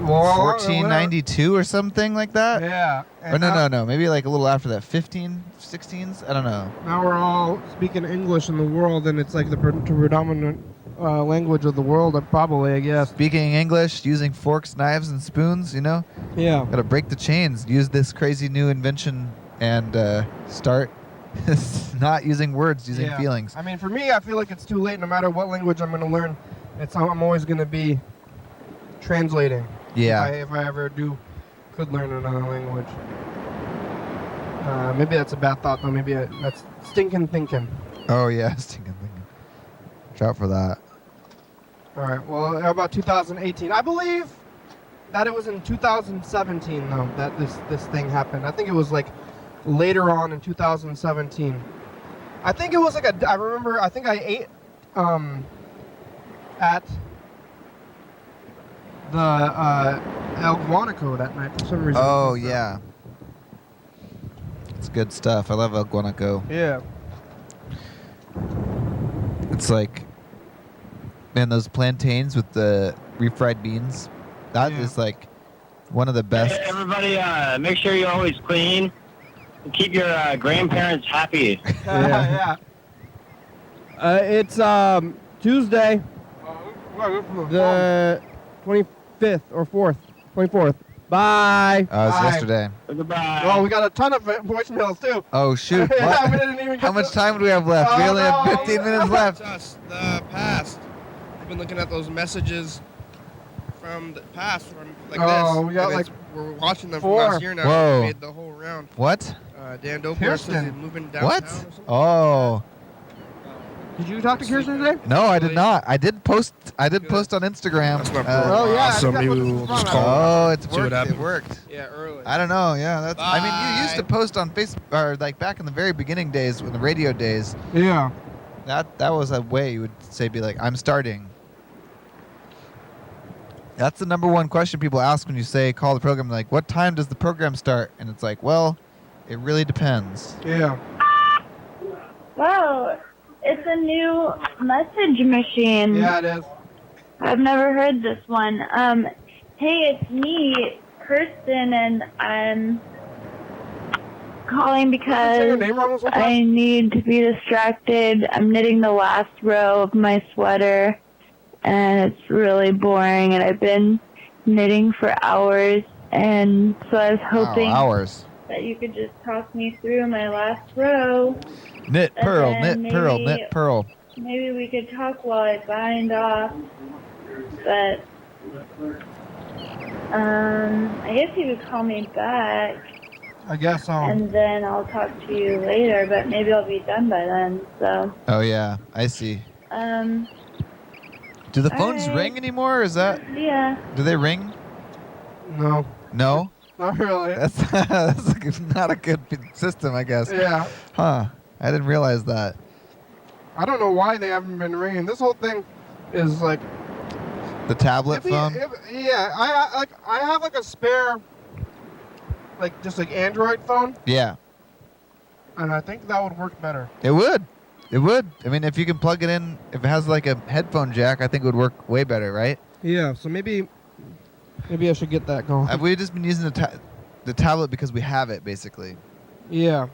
1492 or something like that? Yeah. Or no. Maybe like a little after that. 16s? I don't know. Now we're all speaking English in the world, and it's like the predominant language of the world, probably, I guess. Speaking English, using forks, knives, and spoons, Yeah. Gotta break the chains. Use this crazy new invention and start not using words, using Yeah. feelings. I mean, for me, I feel like it's too late. No matter what language I'm going to learn, I'm always going to be translating. Yeah. If I ever could learn another language. Maybe that's a bad thought, though. Maybe that's stinking thinking. Oh, yeah. Stinking thinking. Watch out for that. All right. Well, how about 2018? I believe that it was in 2017, though, that this thing happened. I think it was like later on in 2017. I think it was like I think I ate at the El Guanaco that night for some reason. Oh, yeah. It's good stuff. I love El Guanaco. Yeah. It's like, man, those plantains with the refried beans. That is like one of the best. Hey, everybody, make sure you always clean and keep your grandparents happy. Yeah. It's Tuesday, the 25th or 4th. 24th. Bye. Oh, it was Bye. yesterday. Goodbye. Well, we got a ton of voicemails too. Oh, shoot. Yeah, What? we didn't even How get much to- time do we have left? We Oh, only have no. 15 minutes left. It's us, the past. I've been looking at those messages from the past, from like Oh, this. we got, and like, we're watching them 4. from last year now. Whoa. We made the whole round. What? Dan Doper Kirsten. says he's moving downtown What? or something. Oh. Did you talk to Kirsten today? No, I did not. I did post on Instagram. That's not Oh, yeah. I So think that's maybe what this we'll is just from. call Oh, it's See what worked. It happens. worked. Yeah, early. I don't know. Yeah, that's. I mean, you used to Bye. post on Facebook, or like back in the very beginning days, when the radio days. Yeah. That was a way you would say, be like, I'm starting. That's the number one question people ask when you say call the program. Like, what time does the program start? And it's like, well, it really depends. Yeah. Wow, it's a new message machine. Yeah, it is. I've never heard this one. Hey, it's me, Kirsten, and I'm calling Did I say your because name wrong this whole I time? need to be distracted. I'm knitting the last row of my sweater, and it's really boring, and I've been knitting for hours, and so I was hoping Wow, hours. that you could just talk me through my last row. Knit, And pearl, then knit, pearl, maybe- knit, pearl. Maybe we could talk while I bind off, but I guess you could call me back, I guess so. and then I'll talk to you later, but maybe I'll be done by then, so, Oh, yeah, I see. Do the phones Alright. ring anymore? Is that, yeah. do they ring? No, No? not really. That's not a good system, I guess. Yeah. Huh. I didn't realize that. I don't know why they haven't been ringing. This whole thing is like. The tablet If he- phone? yeah, I have like a spare, like just like Android phone, Yeah. and I think that would work better. It would. It would. I mean, if you can plug it in, if it has like a headphone jack, I think it would work way better, right? Yeah, so maybe I should get that going. We've just been using the tablet because we have it, basically. Yeah.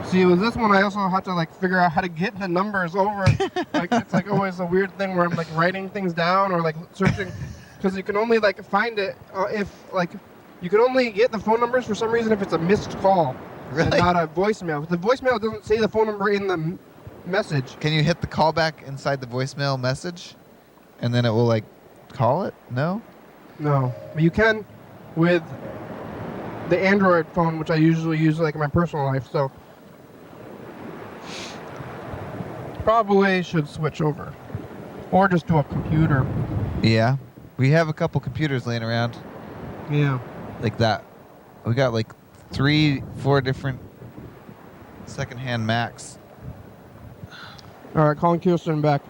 See, with this one, I also have to like figure out how to get the numbers over. Like it's like always a weird thing where I'm like writing things down or like searching, because you can only like find it if like you can only get the phone numbers for some reason if it's a missed call and Really? not a voicemail. If the voicemail doesn't say the phone number in the message. Can you hit the callback inside the voicemail message, and then it will like call it? No. No, but you can with the Android phone, which I usually use like in my personal life. So probably should switch over, or just to a computer. Yeah. We have a couple computers laying around Yeah. like that. We got like 3-4 different secondhand Macs. All right, calling Kirsten back.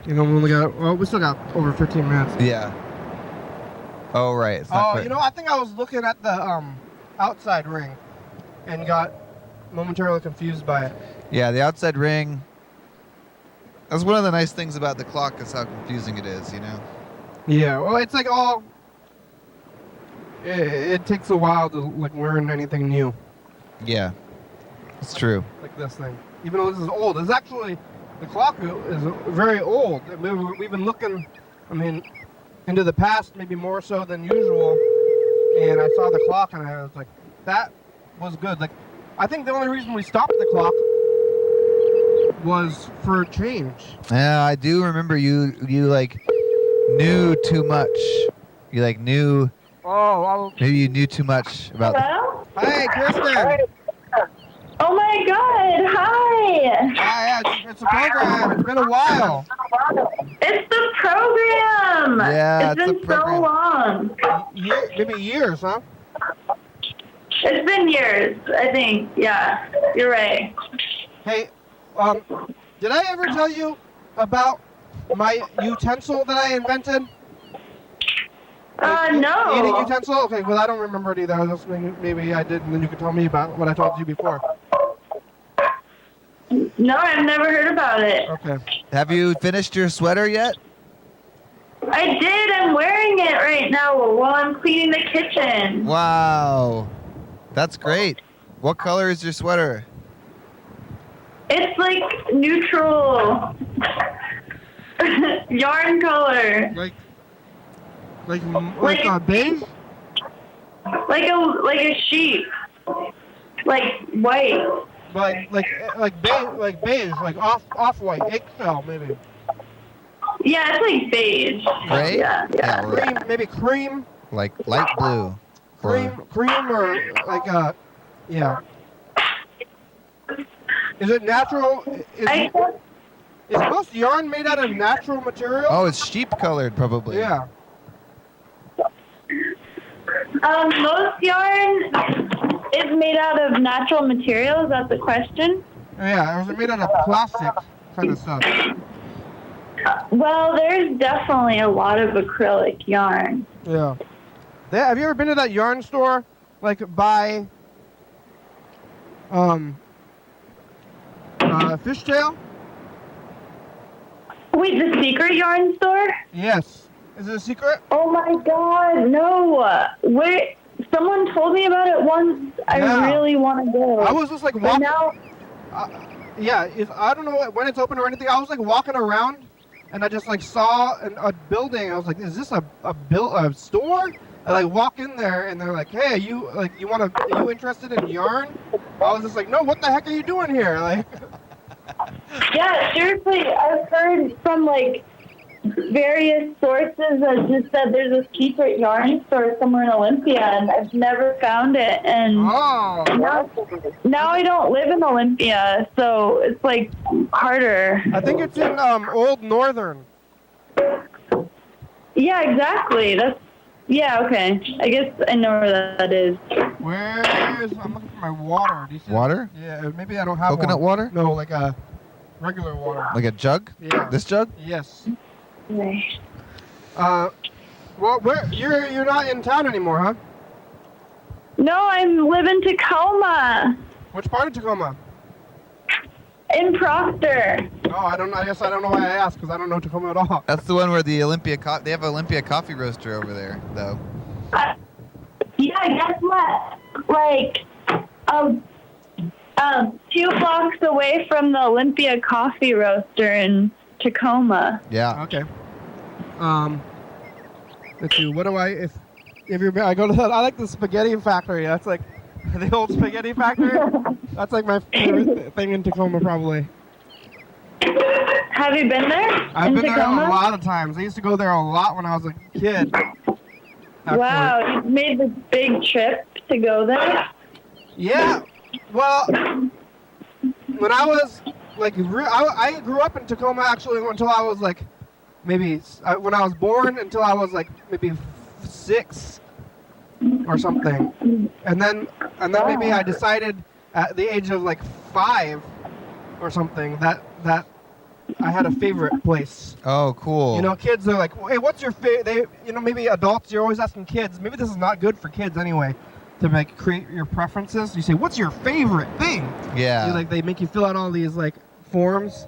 You know, we only got we still got over 15 minutes. Yeah. Oh right. It's not Oh, quite- you know, I think I was looking at the outside ring, and got momentarily confused by it. Yeah, the outside ring. That's one of the nice things about the clock is how confusing it is, you know. Yeah. Well, it's like all. It takes a while to like learn anything new, Yeah. It's true. like this thing. Even though this is old, it's actually the clock is very old. We've been looking, I mean, into the past maybe more so than usual. And I saw the clock and I was like, that was good. Like, I think the only reason we stopped the clock was for change. Yeah, I do remember you like knew too much. You like knew Oh, maybe you knew too much about Hello? hey, Kristen. Oh my god, hi! Yeah, it's a program. It's been a while. It's the program! Yeah, it's it's the been program. so long. Maybe years, huh? It's been years, I think. Yeah, you're right. Hey, did I ever tell you about my utensil that I invented? Eating No. utensil? Okay, well, I don't remember it either. I was just maybe I did, and then you could tell me about what I told you before. No, I've never heard about it. Okay. Have you finished your sweater yet? I did. I'm wearing it right now while I'm cleaning the kitchen. Wow. That's great. What color is your sweater? It's like neutral. Yarn color. Like Like- beige? Like a sheep. Like white. Like beige, like off white, eggshell maybe. Yeah, it's like beige. Gray? Yeah. or Cream, maybe cream, like light blue. Or- cream, or like yeah. Is it natural? Is most yarn made out of natural material? Oh, it's sheep colored probably. Yeah. Most yarn is made out of natural materials. That's the question. Yeah, or is it made out of plastic kind of stuff? Well, there's definitely a lot of acrylic yarn. Yeah. Have you ever been to that yarn store, like by Fishtail? Wait, the secret yarn store? Yes. Is it a secret? Oh my God, no! Wait, someone told me about it once. Yeah. I really want to go. I was just like But walking. now, Yeah, I don't know when it's open or anything. I was like walking around, and I just like saw a building. I was like, "Is this a store?" I like walk in there, and they're like, "Hey, are you interested in yarn?" I was just like, "No, what the heck are you doing here?" Like, yeah, seriously, I've heard from like various sources that just said there's a secret yarn store somewhere in Olympia, and I've never found it. And oh, now I don't live in Olympia, so it's like harder. I think it's in Old Northern. Yeah, exactly. Yeah, okay. I guess I know where that is. I'm looking for my water. Do you see Water? that? Yeah, maybe I don't have Coconut one. water? No, like a regular water. Like a jug? Yeah. This jug? Yes. Okay. Well, you're not in town anymore, huh? No, I'm living in Tacoma, Which part of Tacoma? in Proctor. Oh, I don't know. I guess I don't know why I asked, because I don't know Tacoma at all. That's the one where the they have Olympia coffee roaster over there, though. Yeah, guess what? Like, 2 blocks away from the Olympia coffee roaster in Tacoma. Yeah. Okay. Let's see. What do I I go to I like the spaghetti factory. That's like the old spaghetti factory. That's like my favorite thing in Tacoma, probably. Have you been there? I've been Tacoma? there a lot of times. I used to go there a lot when I was a kid. Actually. Wow, you made this big trip to go there? Yeah. Well, when I was like, I grew up in Tacoma actually until I was like, maybe when I was born until I was like maybe 6 or something, and then maybe I decided at the age of like 5 or something that I had a favorite place. Oh, cool. You know, kids are like, hey, what's your favorite? Maybe adults, you're always asking kids. Maybe this is not good for kids anyway, to like create your preferences. You say, what's your favorite thing? Yeah. They make you fill out all these like forms,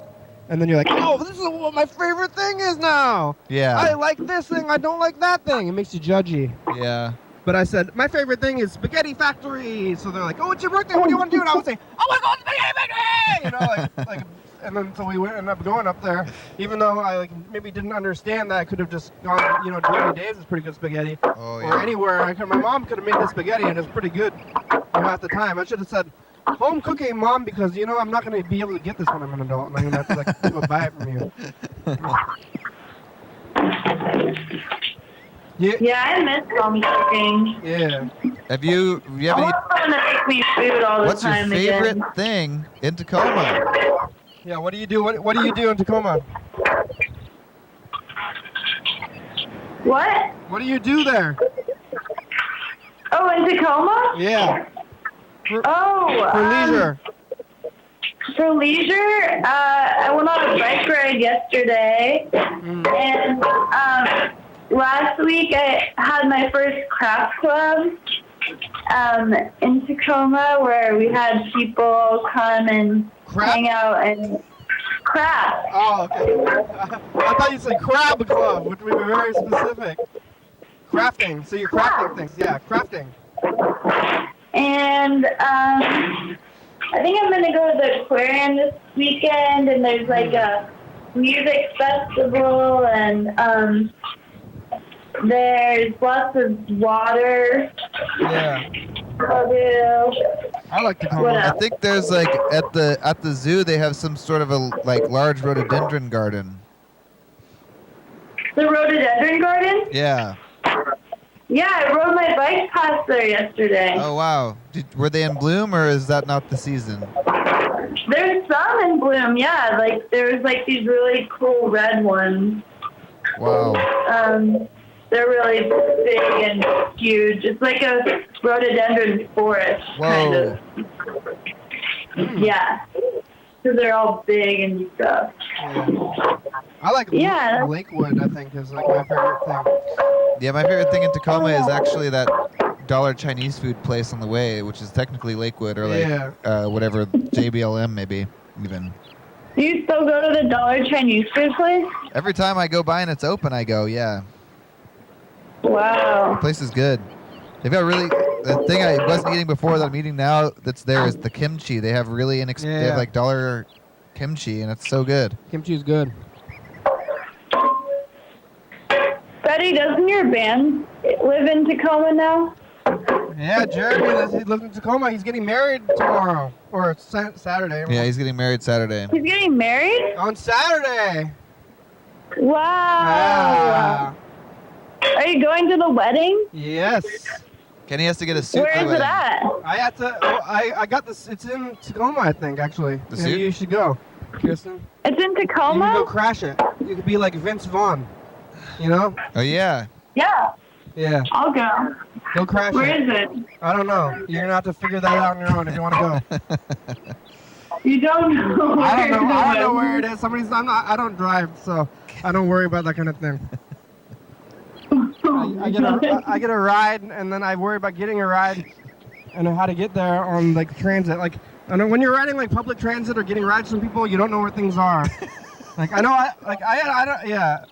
and then you're like, oh, this is what my favorite thing is now. Yeah. I like this thing. I don't like that thing. It makes you judgy. Yeah. But I said, my favorite thing is Spaghetti Factory. So they're like, oh, it's your birthday. What do you want to do? And I would say, I want to go to Spaghetti Factory. You know, like. And then so we ended up going up there, even though I like maybe didn't understand that I could have just gone, Jeremy Dave's is pretty good spaghetti, Oh, or yeah. anywhere. My mom could have made the spaghetti and it was pretty good at the time. I should have said, home cooking, Mom, because I'm not going to be able to get this when I'm an adult, and I'm going to have to go buy it from you. Yeah, I miss home cooking. Yeah. Have you I any? want someone to make me food all the What's your time favorite again. thing in Tacoma? Yeah. What do you do? What do you do in Tacoma? What? What do you do there? Oh, in Tacoma? Yeah. Oh. For leisure. For leisure, I went on a bike ride yesterday, and last week I had my first craft club in Tacoma, where we had people come and hang out and craft. Oh, okay. I thought you said crab club, which would be very specific. Crafting. So you're crafting things. Yeah, crafting. And I think I'm gonna go to the aquarium this weekend, and there's like a music festival, and there's lots of water. Yeah. I like What Tacoma. I else? think there's like at the zoo they have some sort of a like large rhododendron garden. The rhododendron garden? Yeah. Yeah, I rode my bike past there yesterday. Oh wow. Were they in bloom or is that not the season? There's some in bloom, yeah. Like there's like these really cool red ones. Wow. They're really big and huge. It's like a rhododendron forest, kind of. Yeah. Because they're all big and stuff. Yeah. I like Yeah. Lakewood, I think, is like my favorite thing. Yeah, my favorite thing in Tacoma is actually that dollar Chinese food place on the way, which is technically Lakewood or like whatever JBLM maybe even. Do you still go to the Dollar Chinese food place? Every time I go by and it's open, I go, yeah. Wow. The place is good. They've got really the thing I wasn't eating before that I'm eating now that's there is the kimchi. They have really they have like dollar kimchi and it's so good. Kimchi is good. Betty, doesn't your band live in Tacoma now? Yeah, Jeremy he lives in Tacoma. He's getting married tomorrow. Or Saturday. Yeah, he's getting married Saturday. He's getting married? On Saturday. Wow. Are you going to the wedding? Yes. Kenny has to get a suit. Where for is the it wedding. at? I had to. Oh, I got this. It's in Tacoma, I think, actually. The Yeah, suit? you should go, Kirsten. It's in You can go Tacoma? crash it. You could be like Vince Vaughn. You know? Oh yeah. Yeah, Yeah. I'll go. Go crash Where it. is it? I don't know. You're gonna have to figure that out on your own if you want to go. You don't know where I don't know. I don't know it where it is. I don't drive, so I don't worry about that kind of thing. I get a ride, and then I worry about getting a ride, and how to get there on like transit. Like I know when you're riding like public transit or getting rides from people, you don't know where things are. Like I know I don't yeah.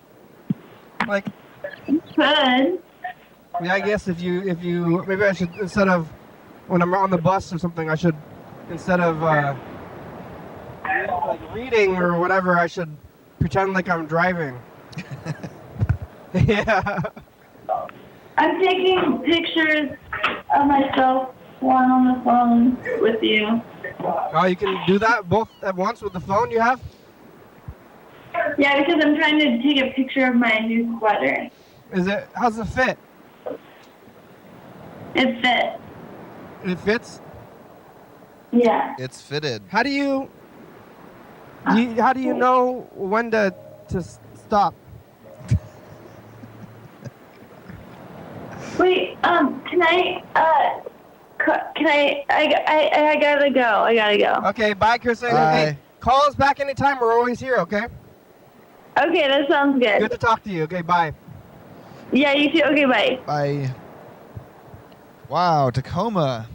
Like Good. yeah, I guess if you maybe I should instead of when I'm on the bus or something, I should instead of like reading or whatever, I should pretend like I'm driving. Yeah. I'm taking pictures of myself while on the phone with you. Oh, you can do that both at once with the phone you have? Yeah, because I'm trying to take a picture of my new sweater. How's it fit? It fits. It fits? Yeah. It's fitted. How do you know when to stop? Wait, can I gotta go. Okay, bye, Kirsten. Bye. Hey, call us back anytime. We're always here, okay? Okay, that sounds Good good. to talk to you. Okay, bye. Yeah, you too. Okay, bye. Bye. Wow, Tacoma.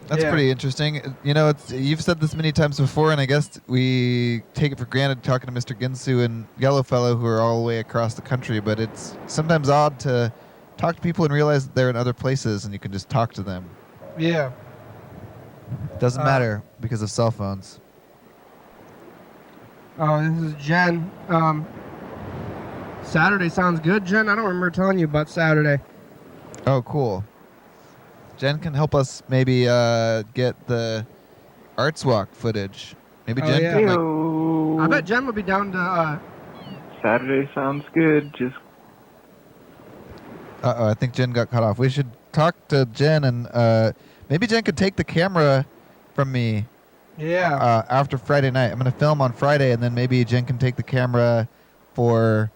That's Yeah. pretty interesting. You know, you've said this many times before, and I guess we take it for granted talking to Mr. Ginsu and Yellowfellow, who are all the way across the country, but it's sometimes odd to talk to people and realize that they're in other places and you can just talk to them. Yeah. Doesn't matter because of cell phones. Oh, this is Jen. Saturday sounds good, Jen. I don't remember telling you about Saturday. Oh, cool. Jen can help us maybe get the Arts Walk footage. Maybe Oh, Jen yeah. can like, I bet Jen would be down to. Saturday sounds good. Just Uh-oh, I think Jen got cut off. We should talk to Jen and maybe Jen could take the camera from me Yeah. after Friday night. I'm going to film on Friday, and then maybe Jen can take the camera for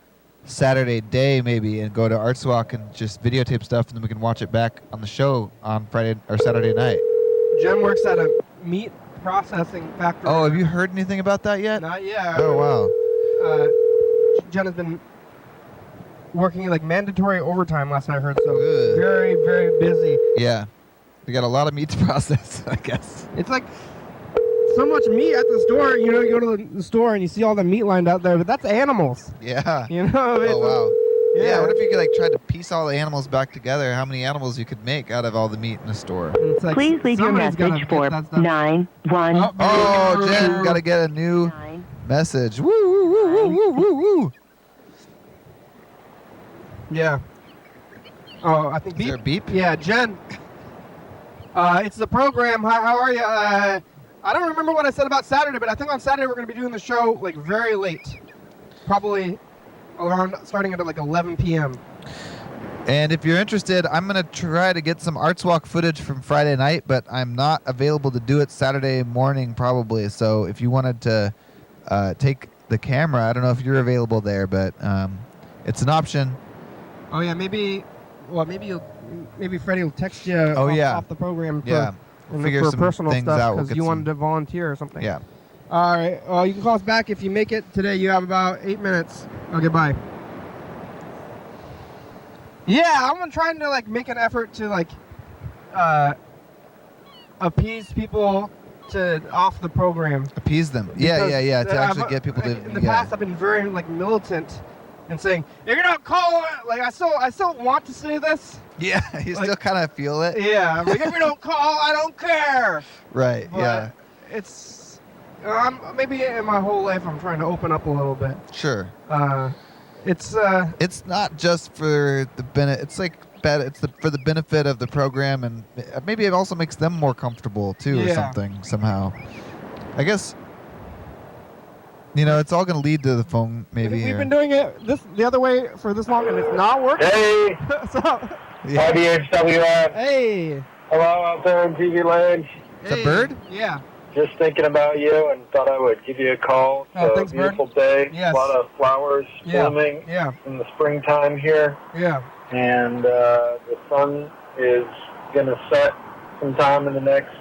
Saturday day maybe and go to Arts Walk and just videotape stuff, and then we can watch it back on the show on Friday or Saturday night. Jen works at a meat processing factory. Oh, have you heard anything about that yet? Not yet. Oh, wow. Jen has been working like mandatory overtime last I heard, so Ugh. very, very busy. Yeah. We got a lot of meat to process, I guess. It's like so much meat at the store. You know, you go to the store and you see all the meat lined out there, but that's animals. Yeah. You know? Oh, wow. Yeah, what Yeah. if you could like try to piece all the animals back together? How many animals you could make out of all the meat in a store? It's like Please leave your somebody's gotta message get for that stuff. 911. Oh, Jen, gotta get a new Message. Woo, woo, woo, woo, woo, woo, woo. Yeah. Oh, I think Is there a beep? Yeah, Jen. It's the program. How are you? I don't remember what I said about Saturday, but I think on Saturday we're going to be doing the show like very late. Probably around starting at like 11 p.m. And if you're interested, I'm going to try to get some Arts Walk footage from Friday night, but I'm not available to do it Saturday morning probably. So if you wanted to take the camera, I don't know if you're available there, but it's an option. Oh yeah, maybe Freddie will text you off the program for, Figure for some personal things stuff out. We'll because get you some- wanted to volunteer or something. Yeah. All right. You can call us back if you make it today. You have about 8 minutes. Okay, bye. Yeah, I'm trying to like make an effort to like appease people to off the program. Appease them. Because, Yeah. To actually I've- get people to. In the past, I've been very like militant and saying, "If you're not calling," like I still want to say this. Yeah, you still kind of feel it. Yeah, I'm like, if you don't call, I don't care. Right. But yeah. It's maybe in my whole life I'm trying to open up a little bit. Sure. It's not just for the benefit. It's like for the benefit of the program, and maybe it also makes them more comfortable too, or something somehow. I guess. It's all going to lead to the phone, maybe. We've been doing it the other way for this long, and it's not working. Hey, What's up? YDHWM. Hey. Hello out there in TV land. Is that Bird? Yeah. Just thinking about you and thought I would give you a call. Oh, It's thanks, a beautiful Bird. day. Yes. A lot of flowers blooming Yeah. in the springtime here. Yeah. And the sun is going to set sometime in the next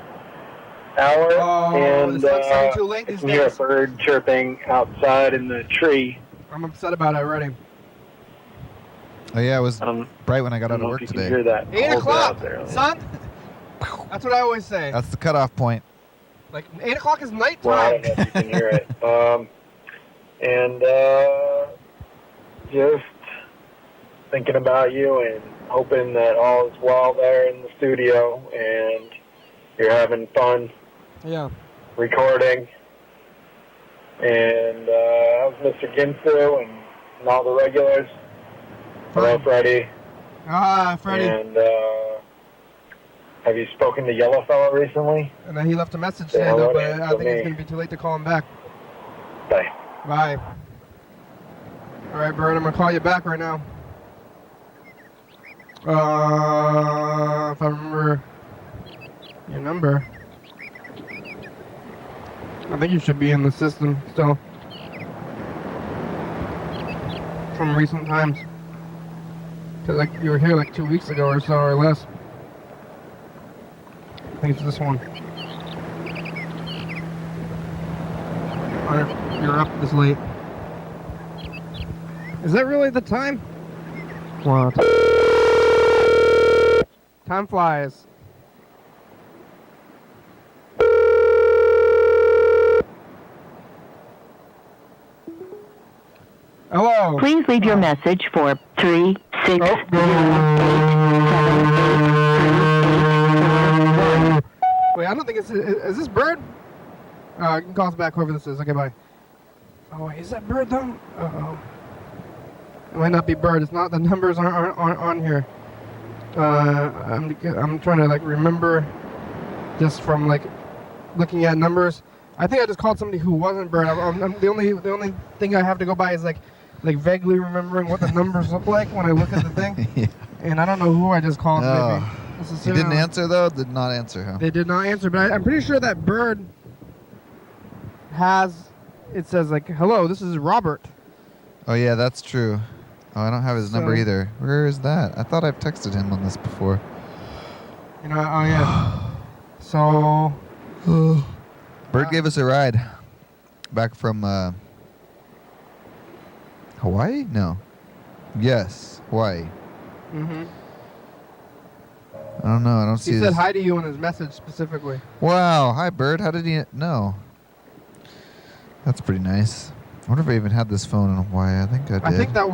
hour. Oh, and it's like starting too late I these can hear a days. bird chirping outside in the tree. I'm upset about it already. Oh yeah, it was bright when I got I out don't of know work if you today. can hear that. 8 Hold it o'clock, out there. son. That's what I always say. That's the cutoff point. Like 8 o'clock is nighttime. Well, I don't know if you can hear it. And just thinking about you and hoping that all is well there in the studio and you're having fun Yeah. recording. And how's Mr. Ginsu and all the regulars? Hello, Freddie. Freddie. And have you spoken to Yellowfella recently? And then he left a message Say today, though, hello but to I think it's me. going to be too late to call him back. Bye. Bye. All right, Bird, I'm going to call you back right now. If I remember your number. I think you should be in the system still. From recent times. Because like, you were here like 2 weeks ago or so, or less. I think it's this one. You're up this late. Is that really the time? Wow. Time flies. Hello. Please leave your message for 360. Wait, I don't think it's. Is this Bird? You can call us back, whoever this is. Okay, bye. Oh, wait, is that Bird though? Uh-oh. It might not be Bird. It's not. The numbers aren't on here. I'm trying to like remember, just from like looking at numbers. I think I just called somebody who wasn't Bird. I'm the only thing I have to go by is like vaguely remembering what the numbers look like when I look at the thing. Yeah. And I don't know who I just called. Oh. Maybe. He didn't answer though. Did not answer, huh? They did not answer, but I'm pretty sure that Bird has. It says like, "Hello, this is Robert." Oh yeah, that's true. Oh, I don't have his number So- either. Where is that? I thought I've texted him on this before. You know. Oh yeah. So. Bird gave us a ride back from Hawaii? No. Yes, Hawaii. Mhm. I don't know. I don't see. He said his- hi to you in his message specifically. Wow. Hi, Bird. How did he know? That's pretty nice. I wonder if I even had this phone in Hawaii. I think I did. I think that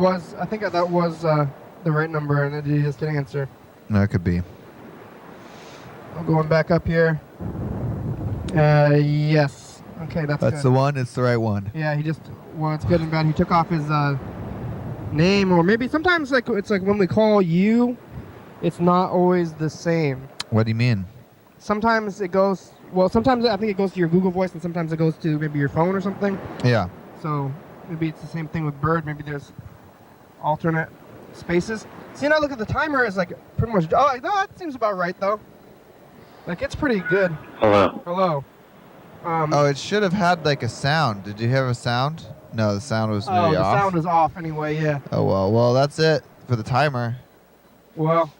was the right number, and he just didn't answer. No, it could be. I'm going back up here. Yes. Okay, that's That's good. the one. It's the right one. Yeah, he just, well, it's good and bad. He took off his name, or maybe sometimes like it's like when we call you, it's not always the same. What do you mean? Sometimes it goes, well, sometimes I think it goes to your Google Voice, and sometimes it goes to maybe your phone or something. Yeah. So maybe it's the same thing with Bird. Maybe there's alternate spaces. See, now look at the timer. It's like pretty much, oh, no, that seems about right, though. Like, it's pretty good. Hello. Hello. Oh, it should have had like a sound. Did you have a sound? No, the sound was maybe the off. sound is off anyway, yeah. Oh, well. Well, that's it for the timer. Well,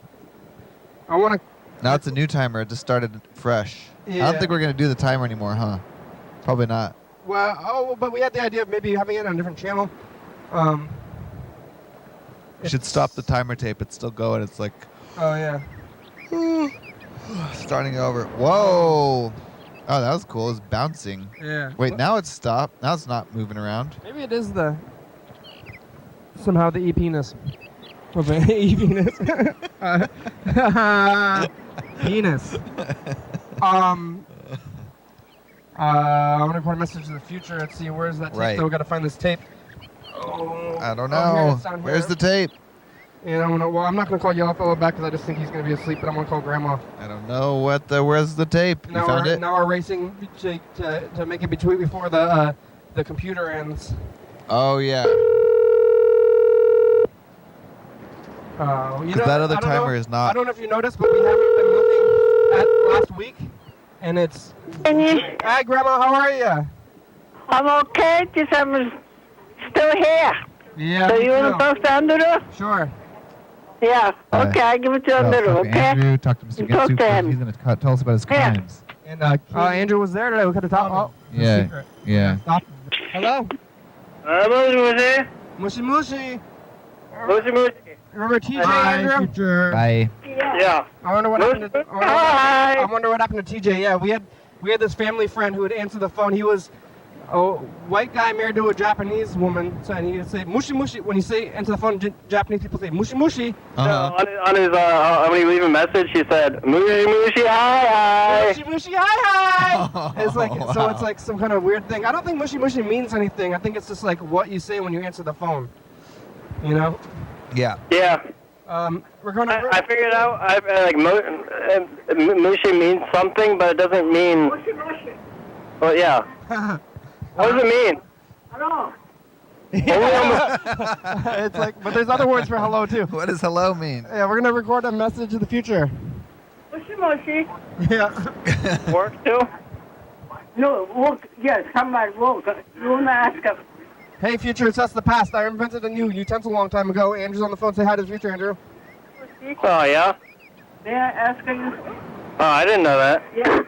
I want to... Now it's a new timer. It just started fresh. I Yeah. don't think we're going to do the timer anymore, huh? Probably not. Well, oh, but we had the idea of maybe having it on a different channel. We should stop the timer tape. It's still going. It's like Oh, yeah. starting over. Whoa. Oh, that was cool. It's bouncing. Yeah. Wait, now it's stopped. Now it's not moving around. Maybe it is the... Somehow the E-penis. Of an E-penis. Penis. I want to record a message to the future. Let's see, where's that tape? Right. So we got to find this tape. Oh, I don't oh, here, know. it's down Where's here. the tape? And I'm not gonna call yellow fellow back because I just think he's gonna be asleep. But I'm gonna call grandma. I don't know what the. Where's the tape? You found it? Now we're racing to make it between before the computer ends. Oh yeah. Because that other timer is not. I don't know if you noticed, but we haven't been looking at last week, and it's. Hi, grandma. How are you? I'm okay, just I'm still here. Yeah. So me you want too. to talk to Andrew? Sure. Yeah. Okay, I'll give it to Andrew, okay? Andrew, talk to Mr. You talk to him. He's going to tell us about his Yeah. crimes. And Andrew was there today. We could have talked. Oh, Yeah. secret. Yeah. Hello. Mushy. Mushy mushy. Mushy. Remember TJ, Andrew? Bye. Yeah. I wonder what happened to. Hi. I wonder what happened to TJ. Yeah, we had this family friend who would answer the phone. He was a white guy married to a Japanese woman, so and he would say mushi mushi when he say answer the phone. Japanese people say mushi mushi. Uh-huh. On his when he leave a message, he said, "Mushi mushi hi Mushi mushi hi hi. It's like so. It's like some kind of weird thing. I don't think mushi mushi means anything. I think it's just like what you say when you answer the phone. You know. Yeah. Yeah. We're gonna. I figured out. Mushi means something, but it doesn't mean. Well, yeah. What does it mean? Hello. It's like, but there's other words for hello too. What does hello mean? Yeah, we're gonna record a message of the future. Mushy. Yeah. Work too? No, work. Yes, come back, work. You want to ask him. Hey, future, it's us, the past. I invented a new utensil a long time ago. Andrew's on the phone. Say hi to the future, Andrew. Oh yeah. May I ask you? Oh, I didn't know that. Yeah.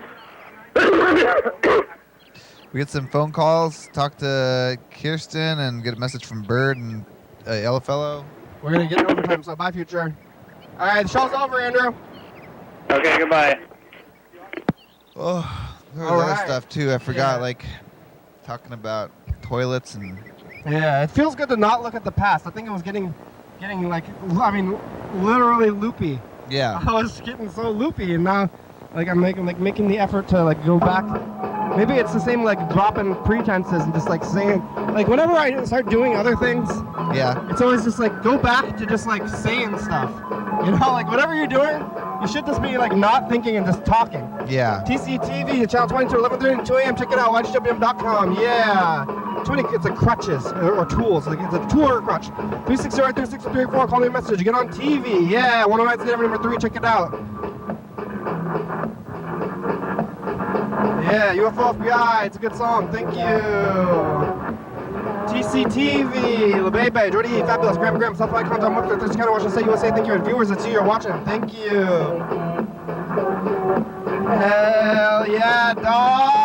We get some phone calls, talk to Kirsten, and get a message from Bird and Yellow Fellow. We're gonna get overtime, so bye, future. All right, the show's over, Andrew. Okay, goodbye. Oh, there was All other right. stuff too. I forgot, Yeah. like talking about toilets and. Yeah, it feels good to not look at the past. I think it was getting like, I mean, literally loopy. Yeah. I was getting so loopy, and now, like, I'm making the effort to like go back. Maybe it's the same like dropping pretenses and just like saying, like, whenever I start doing other things, Yeah. it's always just like go back to just like saying stuff. You know, like whatever you're doing, you should just be like not thinking and just talking. Yeah. TCTV, channel 22, 11:30 to 2 a.m. Check it out, YDHWM.com. Yeah. 20, it's a crutches or tools. Like it's a tool or a crutch. 360-3634. Call me a message. Get on TV. Yeah. 109 number 3. Check it out. Yeah. UFO FBI. It's a good song. Thank you. TCTV, La Bebe, Jordy, Fabulous, Graham, Self-Like, Content, Webster, Thursday County, Washington State, USA. Thank you, and viewers. It's you. You're watching. Thank you. Hell yeah, dog.